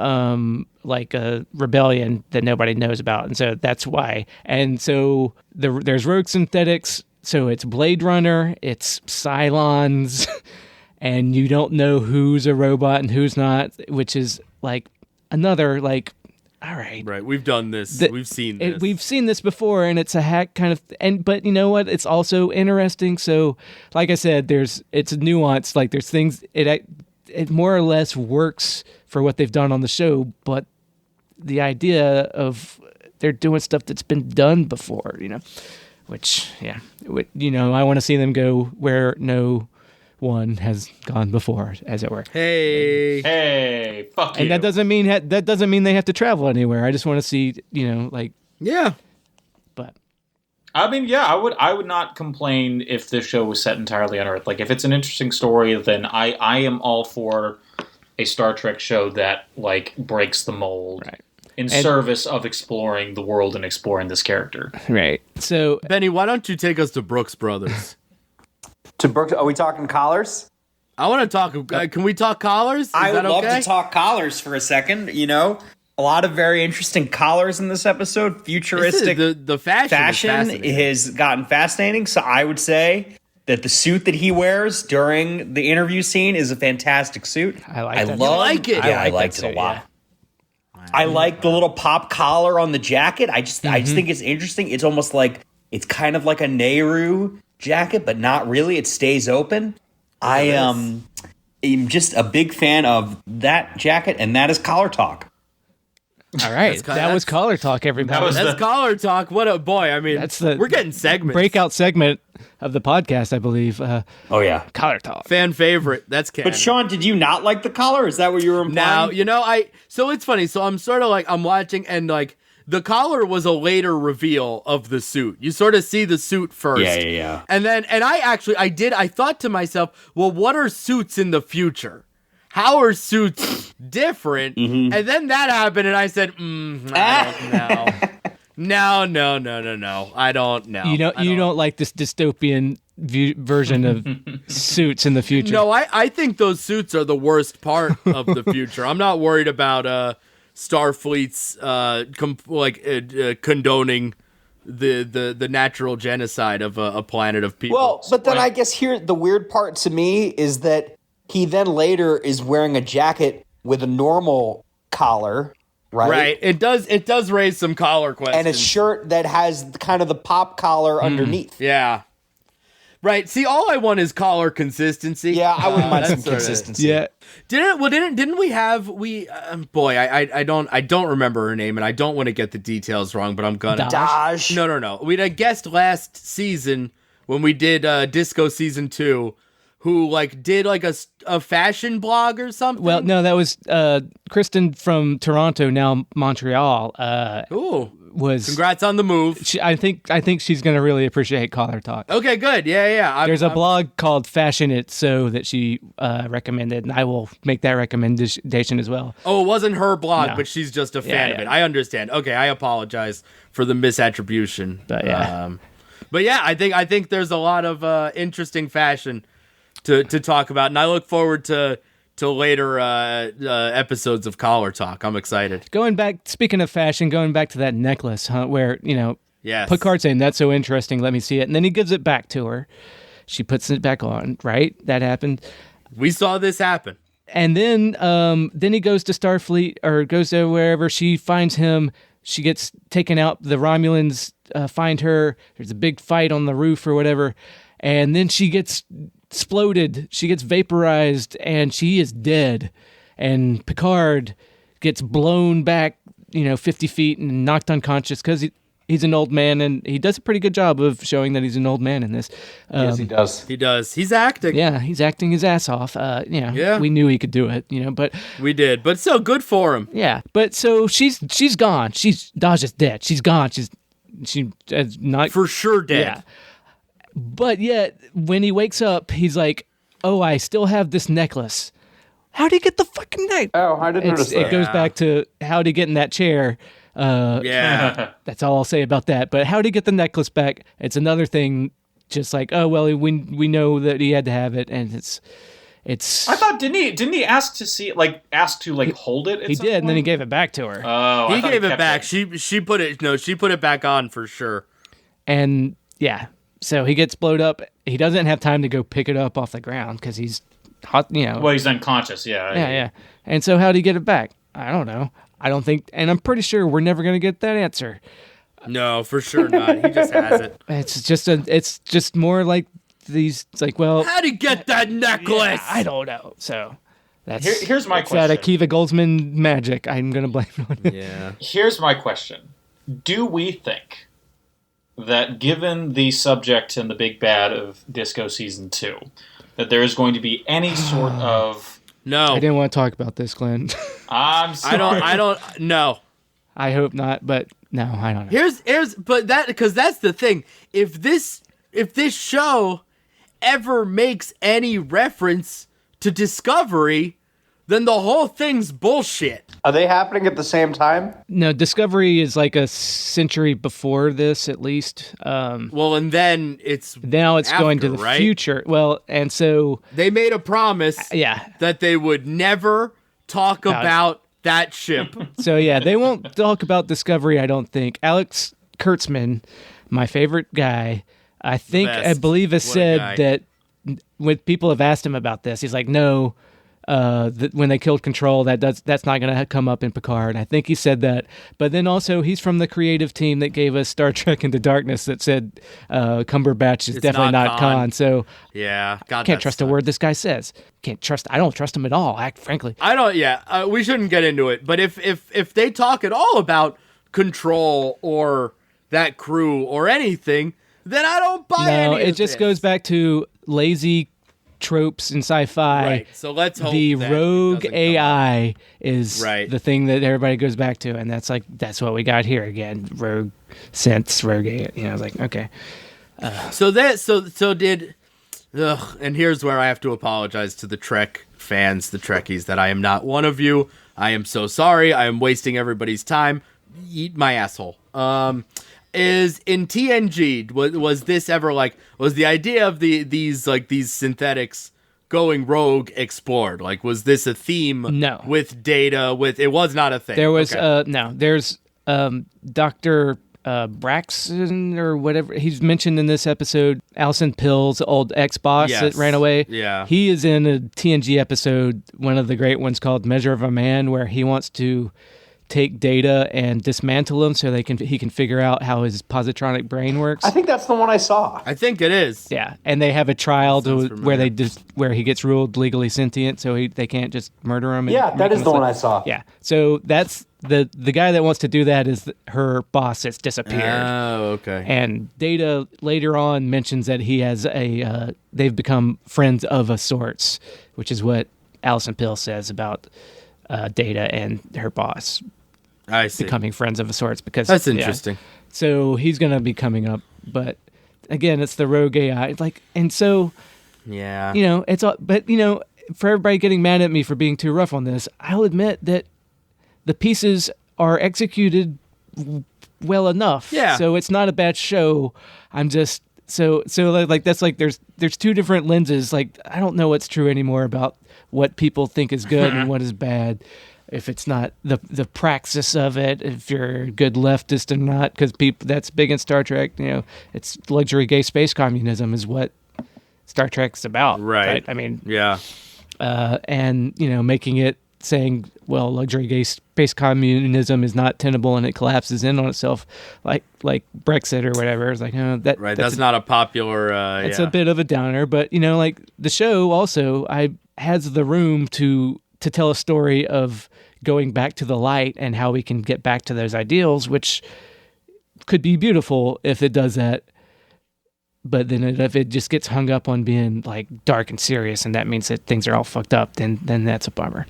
B: like a rebellion that nobody knows about, and so that's why. And so there's rogue synthetics. So it's Blade Runner, it's Cylons, and you don't know who's a robot and who's not, which is like another like. All right.
C: Right. We've done this. We've seen this.
B: We've seen this before, and it's a hack kind of. But you know what? It's also interesting. So, like I said, it's nuanced. Like there's things it more or less works for what they've done on the show, but the idea of they're doing stuff that's been done before, you know, which you know, I want to see them go where no one has gone before, as it were.
C: Hey,
E: fuck you.
B: And that doesn't mean they have to travel anywhere. I just want to see, you know, like,
C: yeah.
B: but
E: I mean, yeah, I would not complain if this show was set entirely on Earth. Like, if it's an interesting story, then I am all for a Star Trek show that like breaks the mold,
B: right,
E: in service of exploring the world and exploring this character.
B: right. So
C: Benny, why don't you take us to Brooks Brothers?
F: To Brooks, are we talking collars?
C: I want to talk. Can we talk collars? Is
D: I would
C: that
D: love
C: okay?
D: to talk collars for a second. You know, a lot of very interesting collars in this episode. Futuristic
C: the fashion is
D: fashion
C: fascinating.
D: has gotten fascinating. So I would say that the suit that he wears during the interview scene is a fantastic suit.
B: I like that.
C: You like it?
D: Yeah, I
B: like
D: liked
B: that
D: it a
B: suit,
D: lot.
B: yeah.
D: I like the little pop collar on the jacket. I just think it's interesting. It's almost like it's kind of like a Nehru jacket, but not really. It stays open. I am just a big fan of that jacket, and that is Collar Talk.
B: All right, that was Collar Talk, everybody.
C: That's Collar Talk. What a boy. I mean, we're getting segments.
B: Breakout segment of the podcast, I believe.
D: Oh, yeah.
B: Collar Talk.
C: Fan favorite. That's canon.
D: But Sean, did you not like the collar? Is that what you were implying?
C: Now, so it's funny. So I'm sort of like, I'm watching and like the collar was a later reveal of the suit. You sort of see the suit first.
D: Yeah.
C: And then, I thought to myself, well, what are suits in the future? How are suits different?
D: Mm-hmm.
C: And then that happened and I said, I don't know. No. I don't know.
B: You don't like this dystopian version of suits in the future.
C: No, I think those suits are the worst part of the future. I'm not worried about Starfleet's condoning the natural genocide of a planet of people.
F: Well, but then I guess here the weird part to me is that he then later is wearing a jacket with a normal collar, right?
C: Right. It does raise some collar questions.
F: And a shirt that has kind of the pop collar underneath.
C: Yeah. Right. See, all I want is collar consistency.
F: Yeah, I wouldn't mind some
C: that's sorta-
F: consistency.
B: Yeah.
C: Didn't we have I don't remember her name and I don't want to get the details wrong, but I'm gonna.
F: Daj.
C: No. We had a guest last season when we did Disco season 2 who did a fashion blog or something.
B: Well, no, that was Kristen from Toronto, now Montreal.
C: Ooh.
B: Was
C: congrats on the move.
B: I think she's going to really appreciate Collar Talk.
C: Okay, good. Yeah.
B: There's a blog called Fashion It So that she recommended, and I will make that recommendation as well.
C: Oh, it wasn't her blog,
B: No.
C: but she's just a fan of
B: Yeah.
C: it. I understand. Okay, I apologize for the misattribution.
B: But yeah.
C: But yeah, I think there's a lot of interesting fashion to talk about, and I look forward to later episodes of Collar Talk. I'm excited.
B: Speaking of fashion, going back to that necklace, where,
C: Yes.
B: Picard saying, that's so interesting, let me see it. And then he gives it back to her. She puts it back on, right? That happened.
C: We saw this happen.
B: And then he goes to Starfleet, or goes to wherever. She finds him. She gets taken out. The Romulans find her. There's a big fight on the roof or whatever. And then she gets exploded. She gets vaporized, and she is dead. And Picard gets blown back, 50 feet and knocked unconscious because he's an old man, and he does a pretty good job of showing that he's an old man in this.
F: Yes, he does.
C: He does. He's acting.
B: Yeah, he's acting his ass off.
C: Yeah.
B: We knew he could do it, but
C: We did, but so good for him.
B: yeah. But so she's gone. Daj is dead. She's gone. She's not
C: For sure dead.
B: Yeah. But yet, when he wakes up, he's like, "Oh, I still have this necklace. How'd he get the fucking necklace?"
F: Oh, I didn't notice that.
B: It goes back to how'd he get in that chair.
C: Yeah.
B: That's all I'll say about that. But how'd he get the necklace back? It's another thing. Just like, oh well, we know that he had to have it, and it's.
E: I thought didn't he ask to see ask to hold it?
B: He did, and then he gave it back to her.
E: Oh,
C: He gave it back. She put it back on for sure.
B: And yeah, so he gets blowed up. He doesn't have time to go pick it up off the ground because he's hot.
E: Well, he's unconscious.
B: Yeah. And so how'd he get it back? I don't know. I don't think, and I'm pretty sure we're never gonna get that answer.
C: No, for sure not. He just has it.
B: It's just more like these. It's like, well,
C: How'd he get that necklace?
B: I don't know. So that's
E: Here's my
B: it's that
E: question.
B: Akiva Goldsman magic. I'm gonna blame it on it.
C: Yeah.
E: Here's my question: do we think that, given the subject and the big bad of Disco Season 2, that there is going to be any sort of...
C: No.
B: I didn't want to talk about this, Glenn.
E: I'm sorry.
C: I don't no.
B: I hope not, but no, I don't know.
C: Because that's the thing. If this show ever makes any reference to Discovery, then the whole thing's bullshit.
F: Are they happening at the same time?
B: No, Discovery is like a century before this, at least.
C: Well, and then
B: Now it's going to the
C: right?
B: future. Well, and so
C: They made a promise
B: yeah.
C: that they would never talk about that ship.
B: So yeah, they won't talk about Discovery, I don't think. Alex Kurtzman, my favorite guy, I
C: Best.
B: believe it
C: What a
B: said
C: guy.
B: that when people have asked him about this, he's like, no, when they killed Control, that's not going to come up in Picard. I think he said that. But then also, he's from the creative team that gave us Star Trek Into Darkness that said Cumberbatch is
C: It's
B: definitely
C: not
B: not
C: Khan.
B: Khan. So
C: Yeah, God,
B: can't
C: that
B: trust a
C: sucks.
B: word this guy says. I don't trust him at all, frankly.
C: I don't. Yeah, we shouldn't get into it. But if they talk at all about Control or that crew or anything, then I don't buy
B: No,
C: any.
B: it just goes back to lazy tropes in sci-fi.
C: Right. So let's hope
B: The
C: that it
B: rogue
C: doesn't come up.
B: AI is
C: Right.
B: the thing that everybody goes back to, and that's what we got here again. Rogue sense, rogue AI. I was like, okay.
C: So did. Ugh, and here's where I have to apologize to the Trek fans, the Trekkies, that I am not one of you. I am so sorry. I am wasting everybody's time. Eat my asshole. Is in TNG was this ever was the idea of these synthetics going rogue explored? Like, was this a theme?
B: No.
C: With Data, it was not a thing.
B: There was
C: Okay.
B: there's Dr. Braxton or whatever he's mentioned in this episode. Allison Pill's old ex-boss
C: Yes.
B: that ran away.
C: Yeah.
B: He is in a TNG episode, one of the great ones called Measure of a Man, where he wants to take Data and dismantle him so he can figure out how his positronic brain works.
F: I think that's the one I saw.
C: I think it is.
B: Yeah, and they have a trial
C: Sounds
B: where he gets ruled legally sentient, so they can't just murder him. And
F: Yeah, that
B: make
F: is
B: him
F: the one
B: slip.
F: I saw.
B: Yeah, so that's the guy that wants to do that is her boss that's disappeared.
C: Oh, okay.
B: And Data later on mentions that he has they've become friends of a sorts, which is what Alison Pill says about Data and her boss
C: I see.
B: becoming friends of a sorts. Because
C: That's
B: yeah.
C: interesting.
B: So he's going to be coming up, but again, it's the rogue AI. And so,
C: Yeah.
B: it's all, but for everybody getting mad at me for being too rough on this, I'll admit that the pieces are executed well enough.
C: Yeah.
B: So it's not a bad show. I'm just so that's there's two different lenses. Like, I don't know what's true anymore about what people think is good and what is bad. If it's not the praxis of it, if you're a good leftist or not, because that's big in Star Trek. It's luxury gay space communism is what Star Trek's about.
C: Right.
B: I mean,
C: Yeah.
B: and making it saying, well, luxury gay space communism is not tenable and it collapses in on itself, like Brexit or whatever. It's like,
C: Right. That's not a popular.
B: it's a bit of a downer, but the show also has the room to tell a story of going back to the light and how we can get back to those ideals, which could be beautiful if it does that. But then if it just gets hung up on being like dark and serious, and that means that things are all fucked up, then that's a bummer.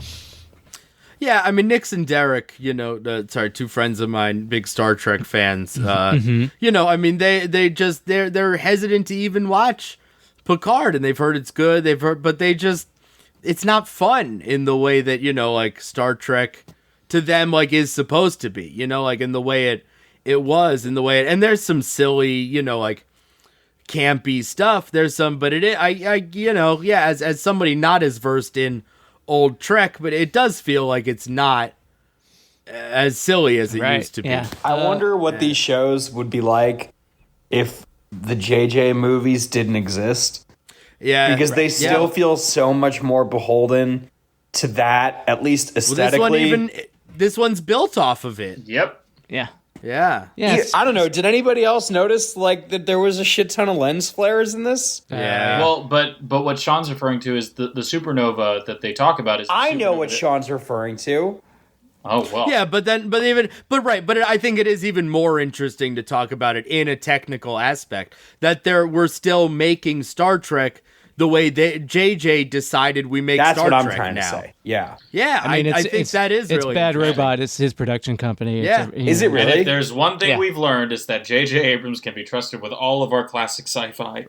C: Yeah, I mean, Nix and Derek, two friends of mine, big Star Trek fans. I mean, they're hesitant to even watch Picard, and they've heard it's good. But it's not fun in the way that Star Trek to them is supposed to be. In the way it was, in the way and there's some silly, campy stuff. There's some, but as somebody not as versed in old Trek, but it does feel like it's not as silly as it used to be.
B: Yeah.
F: I wonder what these shows would be like if the JJ movies didn't exist.
C: Yeah,
F: Because they still feel so much more beholden to that, at least aesthetically.
C: This one's built off of it.
E: Yep.
B: Yeah.
C: Yeah.
B: Yeah.
F: I don't know. Did anybody else notice that there was a shit ton of lens flares in this?
C: Yeah.
E: Well, but what Sean's referring to is the supernova that they talk about.
F: I know what Sean's referring to.
E: Oh well.
C: Yeah, but I think it is even more interesting to talk about it in a technical aspect that we're still making Star Trek the way JJ decided we make
F: That's
C: Star
F: what I'm
C: Trek
F: trying
C: now.
F: to say. Yeah.
C: Yeah, I think that is
B: it's
C: really
B: Bad
C: interesting.
B: Robot. It's his production company.
C: Yeah.
F: Is it
E: And
F: really?
E: if there's one thing
B: Yeah.
E: we've learned is that J.J. Abrams can be trusted with all of our classic sci-fi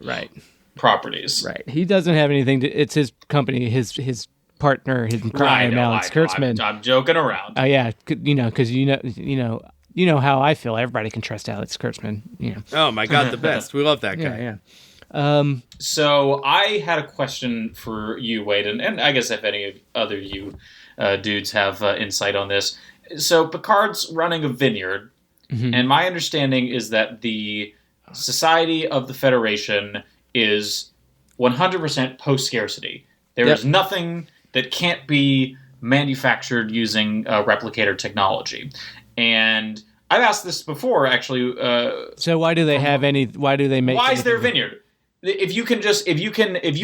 E: properties.
B: Right. He doesn't have anything to. It's his company. His partner. His crime. Alex Kurtzman.
E: I'm joking around.
B: Oh yeah. Because you know how I feel. Everybody can trust Alex Kurtzman.
C: Oh my God, the best. We love that guy.
B: Yeah.
E: So I had a question for you, Wade, and I guess if any of other you dudes have insight on this. So Picard's running a vineyard, and my understanding is that the society of the Federation is 100% post-scarcity. There is nothing that can't be manufactured using replicator technology. And I've asked this before, actually.
B: So why do they have any? Why do they make?
E: Why is there a vineyard? If you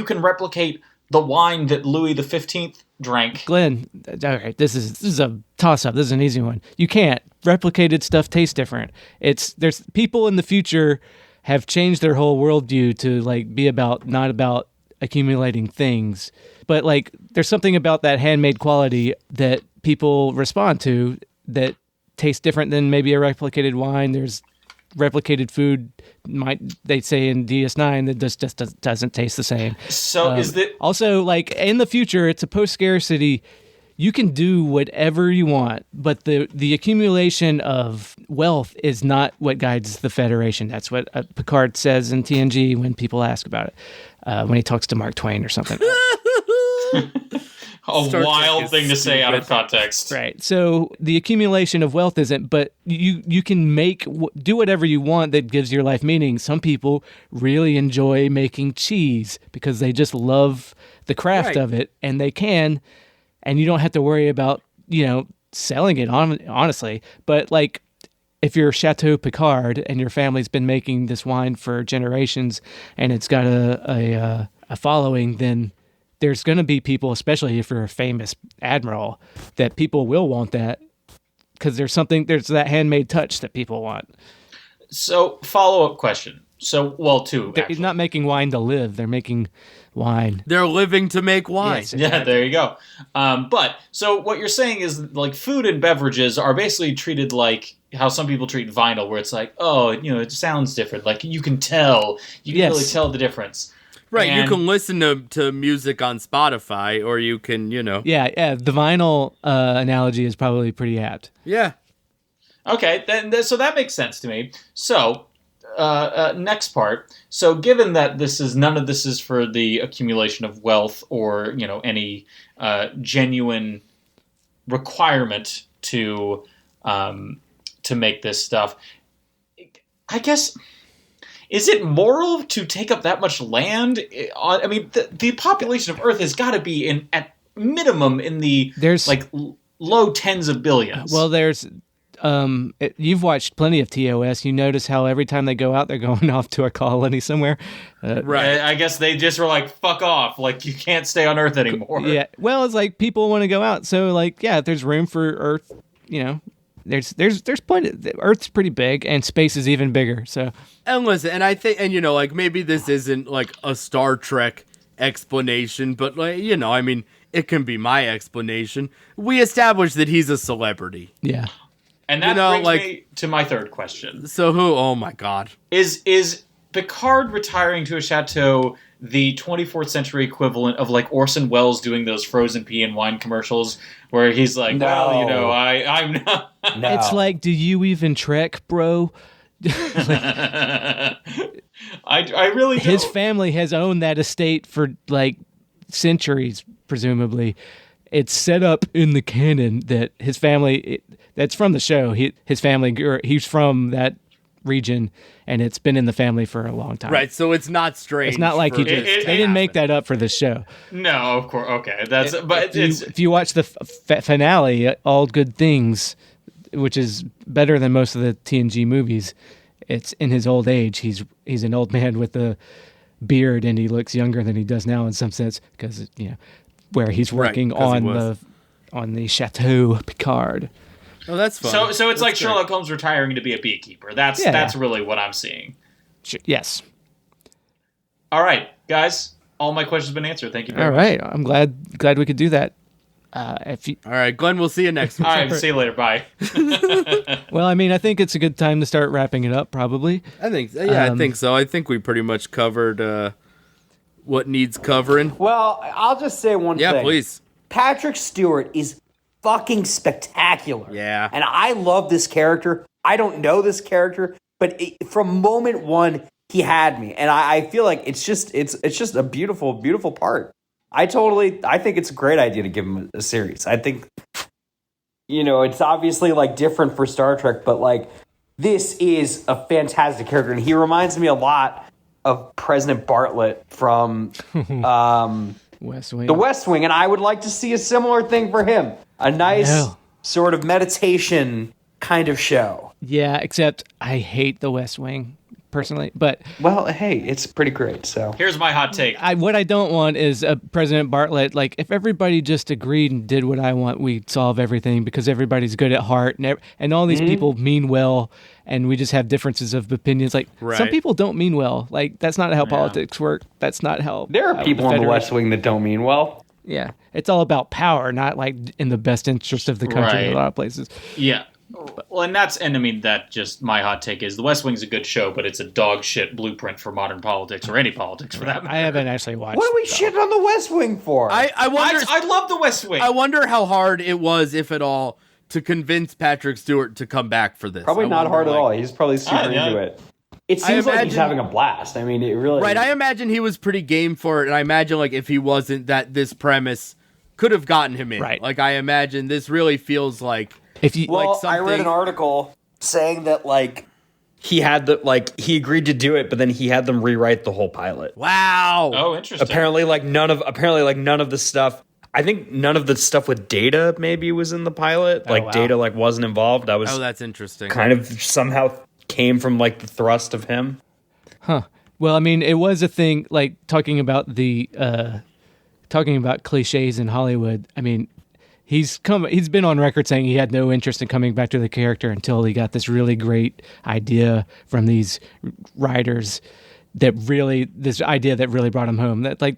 E: can replicate the wine that Louis XV drank,
B: Glenn, all right, this is a toss-up. This is an easy one. You can't. Replicated stuff tastes different. There's people in the future have changed their whole worldview to like be not about accumulating things, but like there's something about that handmade quality that people respond to that tastes different than maybe a replicated wine. There's replicated food, they say in DS9, that just doesn't taste the same.
E: So is that
B: also, like, in the future, it's a post-scarcity. You can do whatever you want, but the accumulation of wealth is not what guides the Federation. That's what Picard says in TNG when people ask about it, when he talks to Mark Twain or something.
E: a wild thing to say out of context.
B: Right. So the accumulation of wealth isn't, but you can do whatever you want that gives your life meaning. Some people really enjoy making cheese because they just love the craft of it, and they can, and you don't have to worry about, selling it honestly. But like, if you're Chateau Picard and your family's been making this wine for generations and it's got a following, then there's going to be people, especially if you're a famous admiral, that people will want that because there's that handmade touch that people want.
E: So, follow-up question. So, well, two.
B: They're not making wine to live. They're making wine.
C: They're living to make wine.
B: Yes,
E: Yeah, there you go. But, so what you're saying is, like, food and beverages are basically treated like how some people treat vinyl, where it's like, oh, it sounds different. Like, you can tell. You can really tell the difference.
C: Right,
E: And
C: you can listen to music on Spotify, or you can,
B: Yeah, the vinyl analogy is probably pretty apt.
C: Yeah.
E: Okay, so that makes sense to me. So, next part. So, given that none of this is for the accumulation of wealth or any genuine requirement to make this stuff, I guess. Is it moral to take up that much land? I mean, the population of Earth has got to be at minimum in the low tens of billions.
B: Well, you've watched plenty of TOS. You notice how every time they go out, they're going off to a colony somewhere.
C: Right.
E: I guess they just were like, fuck off. Like, you can't stay on Earth anymore.
B: Yeah. Well, it's like people want to go out. So, like, yeah, if there's room for Earth, there's plenty. Earth's pretty big, and space is even bigger. So,
C: and listen, and I think, like, maybe this isn't like a Star Trek explanation, but like, I mean, it can be my explanation. We established that he's a celebrity.
B: Yeah.
E: And that brings me to my third question.
C: So who? Oh my God.
E: Is Picard retiring to a chateau the 24th century equivalent of like Orson Welles doing those frozen pea and wine commercials where he's like, I'm not.
F: No.
B: It's like, do you even trek, bro?
E: I really do.
B: His family has owned that estate for like centuries, presumably. It's set up in the canon that his family, that's from the show. His family, he's from that region, and it's been in the family for a long time.
C: Right, so it's not strange.
B: It's not like they didn't make that up for this show.
E: No, of course. Okay,
B: if you watch the finale, All Good Things, which is better than most of the TNG movies, it's in his old age. He's an old man with a beard, and he looks younger than he does now in some sense because where he's working on the Chateau Picard.
C: Oh, that's fun.
E: So it's like great. Sherlock Holmes retiring to be a beekeeper. That's really what I'm seeing.
B: Yes.
E: All right, guys. All my questions have been answered. Thank you very much.
B: All right. I'm glad we could do that.
C: All right, Glenn, we'll see you next week.
E: All right, see you later. Bye.
B: Well, I mean, I think it's a good time to start wrapping it up, probably.
C: I think so. I think we pretty much covered what needs covering.
F: Well, I'll just say one thing.
C: Yeah, please.
F: Patrick Stewart is fucking spectacular.
C: Yeah.
F: And I love this character. I don't know this character, but from moment one, he had me. And I feel like it's just a beautiful, beautiful part. I think it's a great idea to give him a series. I think, it's obviously like different for Star Trek, but like this is a fantastic character, and he reminds me a lot of President Bartlett from
B: West Wing.
F: The West Wing, and I would like to see a similar thing for him. A nice sort of meditation kind of show.
B: Yeah, except I hate The West Wing personally, but
F: well, hey, it's pretty great. So
E: Here's my hot take.
B: what I don't want is President Bartlett. Like, if everybody just agreed and did what I want, we'd solve everything because everybody's good at heart, and all these people mean well, and we just have differences of opinions. Like, some people don't mean well. Like, that's not how politics work. That's not how
F: there are people in the West Wing that don't mean well.
B: Yeah, it's all about power, not like in the best interest of the country in a lot of places.
E: Yeah. Well, I mean, that just my hot take is The West Wing's a good show, but it's a dog shit blueprint for modern politics or any politics for that matter.
B: I haven't actually watched.
F: What are we shitting on The West Wing for?
C: I wonder.
E: I love The West Wing.
C: I wonder how hard it was, if at all, to convince Patrick Stewart to come back for this.
F: Probably not hard at all. He's probably super into it. It seems like he's having a blast. I mean, it really...
C: Right, I imagine he was pretty game for it, and I imagine, like, if he wasn't, that this premise could have gotten him in.
B: Right.
C: Like, I imagine this really feels like...
F: I read an article saying that, like, he agreed to do it, but then he had them rewrite the whole pilot.
C: Wow.
E: Oh, interesting.
F: Apparently, none of the stuff... I think none of the stuff with Data maybe was in the pilot. Data, wasn't involved.
C: That's interesting.
F: Kind of somehow came from, the thrust of him.
B: Huh. Well, I mean, it was a thing, like, talking about cliches in Hollywood. I mean, he's been on record saying he had no interest in coming back to the character until he got this really great idea from these writers this idea that really brought him home. That, like,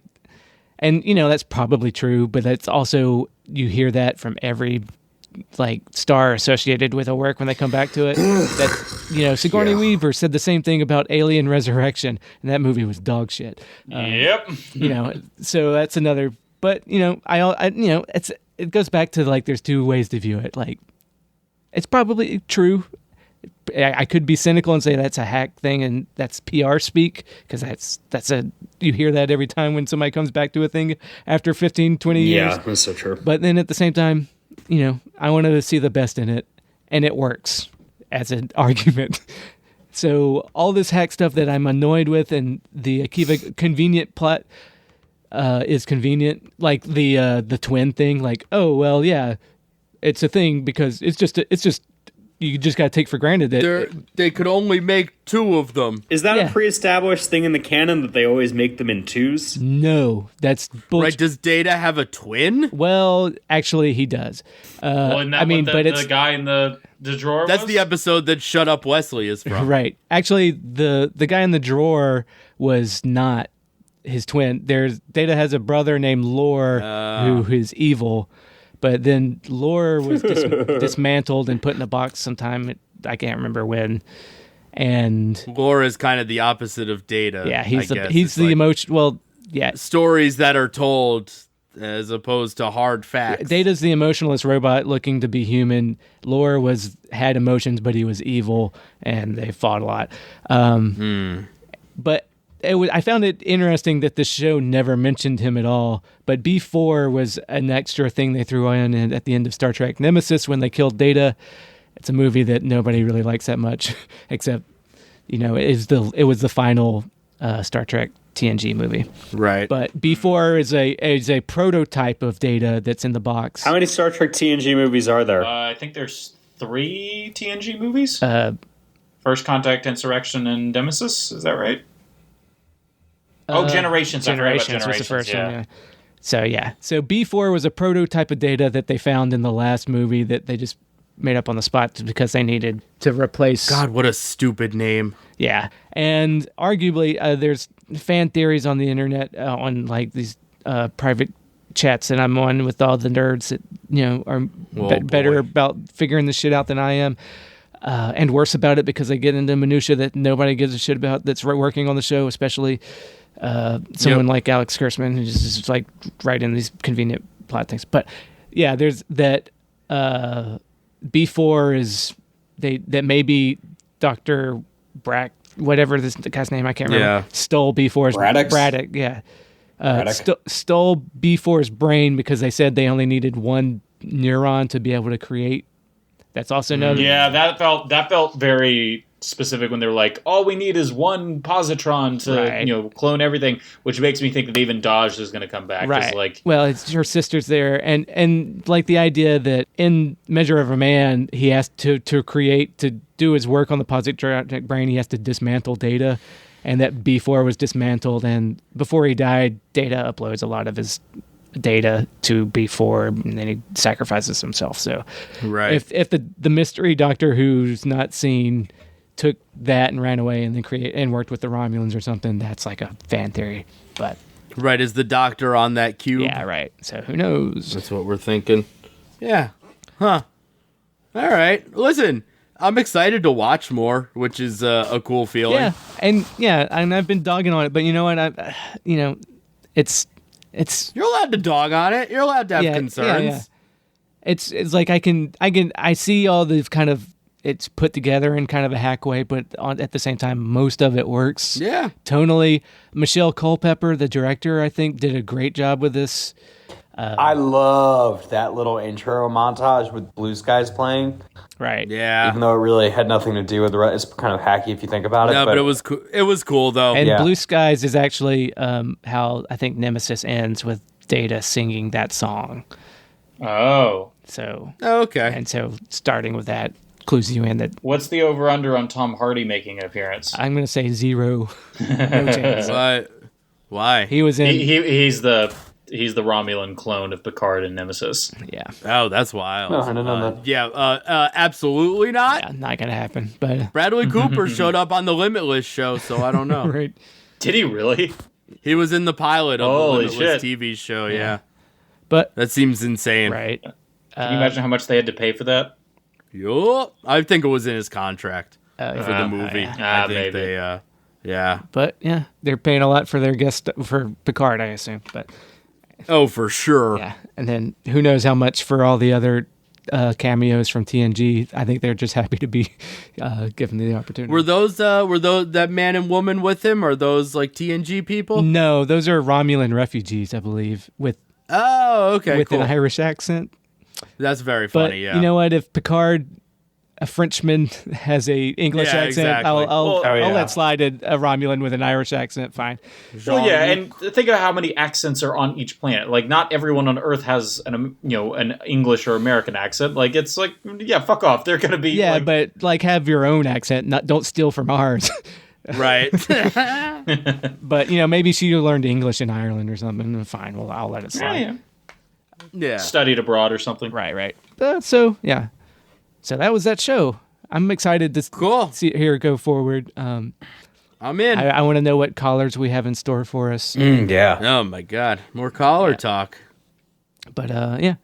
B: and, that's probably true, but that's also, you hear that from every, like, star associated with a work when they come back to it. That, Sigourney Weaver said the same thing about Alien Resurrection, and that movie was dog shit.
E: Yep.
B: So that's another, but, it goes back to, like, there's two ways to view it. Like, it's probably true. I could be cynical and say that's a hack thing and that's PR speak, because you hear that every time when somebody comes back to a thing after 15, 20 years.
F: Yeah, that's so true.
B: But then at the same time, I wanted to see the best in it, and it works as an argument. So all this hack stuff that I'm annoyed with, and the Akiva convenient plot is convenient, like the twin thing. Like, oh well, yeah, it's a thing because it's just you just got to take for granted that
C: they could only make two of them.
F: Is that a pre-established thing in the canon that they always make them in twos?
B: No, that's bullshit.
C: Right? Does Data have a twin?
B: Well, actually, he does.
E: Isn't that the guy in the drawer?
C: That's the episode that Shut Up Wesley is from.
B: Right. Actually, the guy in the drawer was not his twin. Data has a brother named Lore who is evil. But then Lore was dismantled and put in a box sometime. I can't remember when. And
C: Lore is kind of the opposite of Data.
B: Yeah, he's the emotion. Well, yeah,
C: stories that are told as opposed to hard facts.
B: Data's the emotionless robot looking to be human. Lore had emotions, but he was evil, and they fought a lot. But I found it interesting that the show never mentioned him at all, but B4 was an extra thing they threw in at the end of Star Trek Nemesis when they killed Data. It's a movie that nobody really likes that much, except, it was the final Star Trek TNG movie.
C: Right.
B: But B4 is a prototype of Data that's in the box.
F: How many Star Trek TNG movies are there?
E: I think there's 3 TNG movies. First Contact, Insurrection, and Nemesis. Is that right? Generations.
B: Generations was the first one, yeah. So B4 was a prototype of Data that they found in the last movie that they just made up on the spot because they needed to replace...
C: God, what a stupid name.
B: Yeah. And arguably, there's fan theories on the internet, on like these private chats that I'm on with all the nerds that, are better about figuring this shit out than I am. And worse about it because they get into minutia that nobody gives a shit about that's working on the show, especially... someone like Alex Kurtzman, who's just like writing these convenient plot things. But yeah, there's that B4 is that maybe Dr. Brack, whatever the guy's name, I can't remember, stole B4's Braddock, yeah. Stole B4's brain because they said they only needed one neuron to be able to create That's also known.
E: Yeah, that felt very specific when they were like, all we need is one positron to clone everything, which makes me think that even Dodge is going to come back.
B: Right.
E: Like,
B: well, it's her sister's there, and like the idea that in Measure of a Man, he has to do his work on the positronic brain, he has to dismantle Data, and that B4 was dismantled, and before he died, Data uploads a lot of his data to B4, and then he sacrifices himself. So, if the mystery Doctor who's not seen took that and ran away and then worked with the Romulans or something, that's like a fan theory. But
C: is the Doctor on that cube?
B: Yeah, right. So who knows?
C: That's what we're thinking. Yeah. Huh. All right. Listen, I'm excited to watch more, which is a cool feeling.
B: Yeah, and I've been dogging on it, but you know what? It's
C: you're allowed to dog on it. You're allowed to have concerns.
B: Yeah. It's like I see all the kind of, it's put together in kind of a hack way, but at the same time, most of it works.
C: Yeah.
B: Tonally, Michelle Culpepper, the director, I think, did a great job with this.
F: I loved that little intro montage with Blue Skies playing.
B: Right.
C: Yeah.
F: Even though it really had nothing to do with the rest. It's kind of hacky if you think about it.
C: No, but it was cool. It was cool though.
B: And Blue Skies is actually how I think Nemesis ends, with Data singing that song.
E: oh.
B: So
C: Okay.
B: And so starting with that clues you in that
E: What's the over-under on Tom Hardy making an appearance?
B: I'm going to say 0. No chance.
C: Why?
B: He was in.
E: He's the Romulan clone of Picard and Nemesis.
B: Yeah.
C: Oh, that's wild.
F: No, I didn't know that.
C: Yeah. Absolutely not.
B: Yeah, not going to happen. But
C: Bradley Cooper showed up on the Limitless show, so I don't know.
B: right.
E: Did he really?
C: He was in the pilot of
E: Holy
C: the Limitless
E: shit.
C: TV show. Yeah.
B: But
C: That seems insane.
B: right.
E: Can you imagine how much they had to pay for that?
C: Yup. I think it was in his contract for the movie.
B: yeah.
C: I think
E: maybe.
C: they. Yeah.
B: But yeah, they're paying a lot for their guest for Picard, I assume. But
C: Oh, for sure.
B: yeah, and then who knows how much for all the other cameos from TNG. I think they're just happy to be given the opportunity.
C: Were those that man and woman with him? Are those like TNG people?
B: No, those are Romulan refugees, I believe, with
C: Okay, cool.
B: an Irish accent.
C: That's very
B: But
C: funny. Yeah.
B: you know what? If Picard, a Frenchman, has a English
C: Yeah,
B: accent,
C: exactly.
B: I'll
F: yeah.
B: let slide a Romulan with an Irish accent. Fine.
E: Well, yeah, and think of how many accents are on each planet. Like, not everyone on Earth has an English or American accent. Like, it's like, yeah, fuck off. They're gonna be
B: Yeah, but like have your own accent. Don't steal from ours.
C: Right.
B: But maybe she learned English in Ireland or something. Fine. Well, I'll let it slide.
C: Yeah.
E: studied abroad or something.
B: Right. So yeah. So that was that show. I'm excited to hear it go forward.
C: I'm in.
B: I want to know what callers we have in store for us.
F: Yeah.
C: Oh my God. More caller talk.
B: But yeah,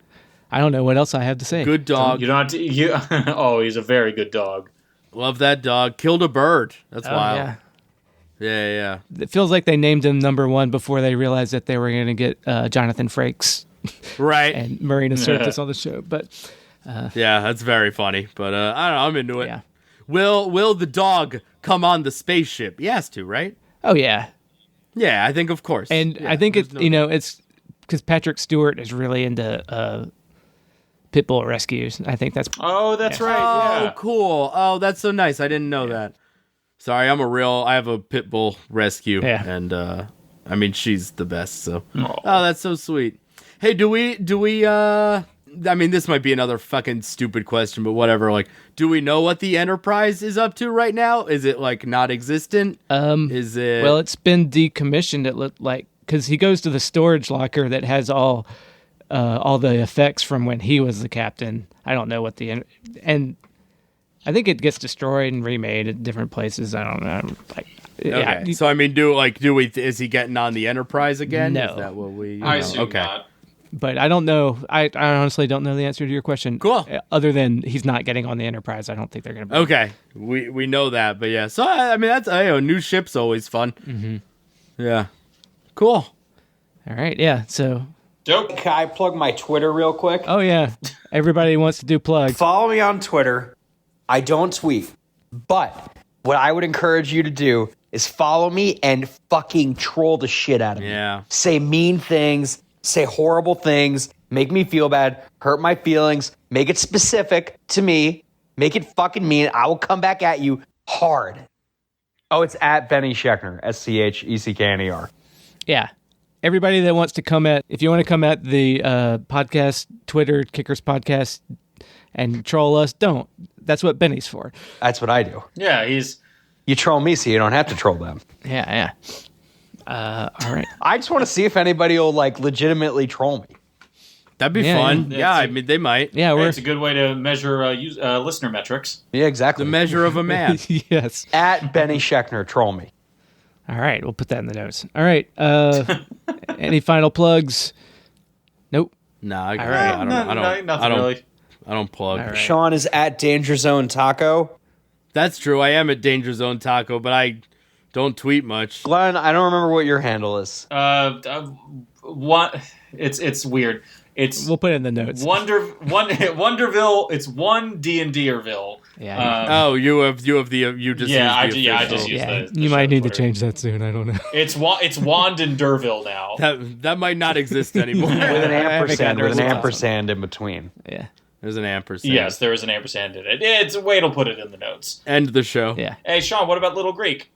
B: I don't know what else I have to say.
C: Good dog.
E: You don't have to. Oh, he's a very good dog.
C: Love that dog. Killed a bird. That's wild.
B: Yeah.
C: Yeah.
B: It feels like they named him number 1 before they realized that they were going to get Jonathan Frakes
C: Right.
B: and Marina Sirtis on the show. But
C: Yeah, that's very funny. But I don't know. I'm into it.
B: yeah.
C: Will the dog come on the spaceship? He has to, right?
B: Oh yeah.
C: Yeah, I think of course.
B: And
C: Yeah,
B: I think
C: there's
B: it's
C: no-
B: it's because Patrick Stewart is really into pit bull rescues. I think that's
E: Oh, that's right.
C: Oh,
E: Yeah.
C: cool. Oh, that's so nice. I didn't know that. Sorry, I have a pit bull rescue.
B: Yeah.
C: And I mean, she's the best. So,
E: Aw.
C: oh, that's so sweet. Hey, do we? I mean, this might be another fucking stupid question, but whatever. Like, do we know what the Enterprise is up to right now? Is it like not existent? Is it?
B: well, it's been decommissioned. It looked like because he goes to the storage locker that has all the effects from when he was the captain. I don't know what and I think it gets destroyed and remade at different places. I don't know. Like,
C: okay.
B: yeah,
C: So I mean, is he getting on the Enterprise again?
B: No.
C: Is that what we?
E: I
C: know?
E: assume
C: Okay.
E: not.
B: but I don't know. I honestly don't know the answer to your question.
C: Cool.
B: Other than he's not getting on the Enterprise, I don't think they're going to be.
C: Okay, we know that, but yeah. So I mean, that's new ship's always fun. Mm-hmm. Yeah, cool.
B: All right. Yeah. So.
E: Dope.
F: Can I plug my Twitter real quick?
B: Oh yeah. Everybody wants to do plugs.
F: Follow me on Twitter. I don't tweet, but what I would encourage you to do is follow me and fucking troll the shit out of me.
C: Yeah.
F: Say mean things, say horrible things, make me feel bad, hurt my feelings, Make it specific to me. Make it fucking mean. I will come back at you hard. Oh, it's at Benny Scheckner, Scheckner.
B: Yeah. Everybody that wants to come at, if you want to come at the podcast, Twitter, Kickers Podcast, and troll us, don't. That's what Benny's for.
F: That's what I do.
E: Yeah,
F: You troll me so you don't have to troll them.
B: Yeah. All right.
F: I just want to see if anybody will like legitimately troll me.
C: That'd be fun. Yeah, I mean, they might.
B: Yeah,
E: it's a good way to measure listener metrics.
F: Yeah, exactly.
C: The measure of a man.
B: Yes.
F: At Benny Scheckner, troll me.
B: All right, we'll put that in the notes. All right. Any final plugs? Nope.
C: Nah,
B: All right.
C: I don't plug.
B: All right.
F: Sean is at Danger Zone Taco.
C: That's true. I am at Danger Zone Taco, but I don't tweet much.
F: Glenn, I don't remember what your handle is.
E: What? It's weird.
B: We'll put it in the notes.
E: Wonderville. It's one D&Derville.
B: Yeah.
C: You just used the
E: I just
C: official.
E: use the
B: you might
E: show
B: need to
E: Twitter.
B: change that soon. I don't know.
E: It's Wand and Derville now.
C: That might not exist anymore.
F: With an ampersand,
B: There's
F: with an
B: a-
F: ampersand in between.
B: Yeah.
C: There's an ampersand.
E: Yes, there is an ampersand in it. It's Wade will put it in the notes.
C: End the show.
B: Yeah.
E: Hey, Sean, what about Little Greek?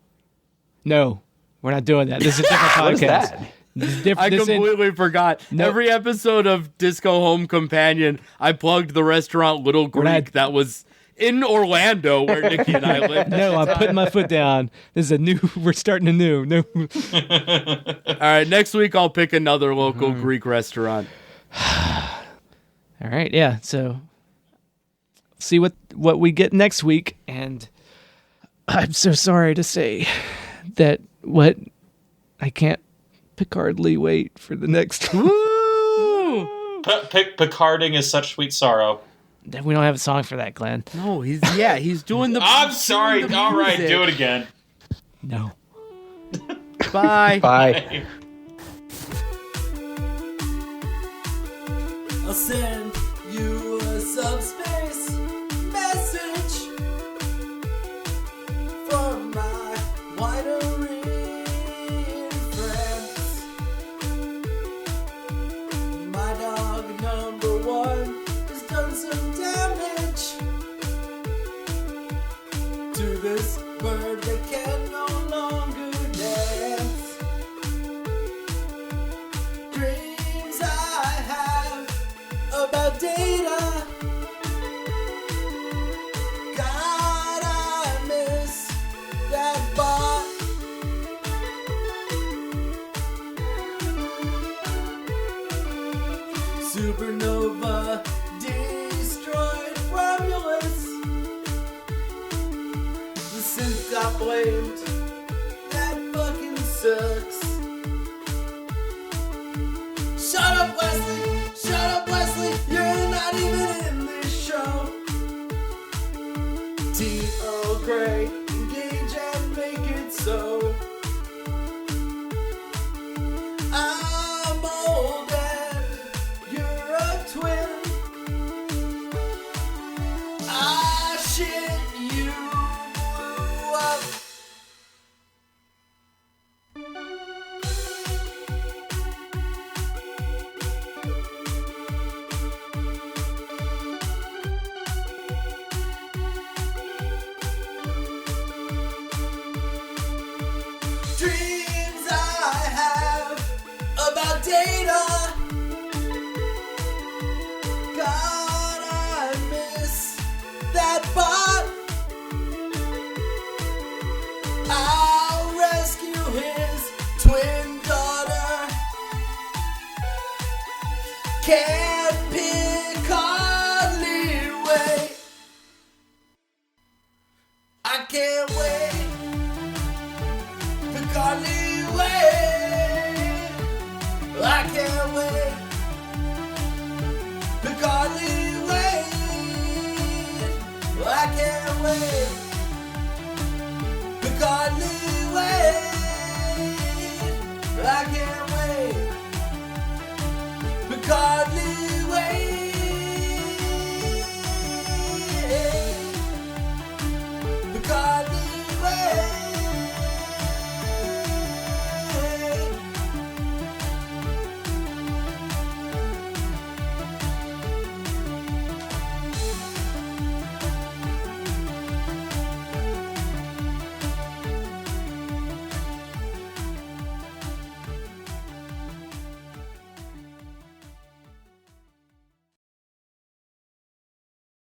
B: No, we're not doing that. This is a different podcast.
F: What is that?
B: This is different.
C: I completely forgot.
B: No.
C: Every episode of Disco Home Companion, I plugged the restaurant Little Greek
B: not-
C: that was in Orlando where Nikki and I lived.
B: No, I'm putting my foot down. This is a new. We're starting a new. No.
C: All right, next week I'll pick another local Greek restaurant.
B: All right. Yeah. So see what we get next week, and I'm so sorry to say that I can't Picardly wait for the next.
C: Woo!
E: Picarding is such sweet sorrow.
B: We don't have a song for that, Glenn.
C: No, he's doing the.
E: I'm sorry.
C: doing the
E: All right,
C: music.
E: do it again.
B: No.
C: Bye.
F: Bye.
A: I'll send you a subspace message for my wider reach friends. My dog number one has done some damage to this bird that can no longer dance. Dreams I have about data. God, I miss that bot. Supernova destroyed Romulus. The synth got blamed. That fucking sucks. Shut up, Wesley! Shut up, Wesley! You're not even in this show. T.O. Gray, engage and make it so. I'm old and you're a twin. Ah, shit, you blew up. Dreams I have about data. God, I miss that bot. I'll rescue his twin daughter. Can't pick hardly wait. I can't wait. Picardly wait. I can't wait. Picardly wait. I can't wait.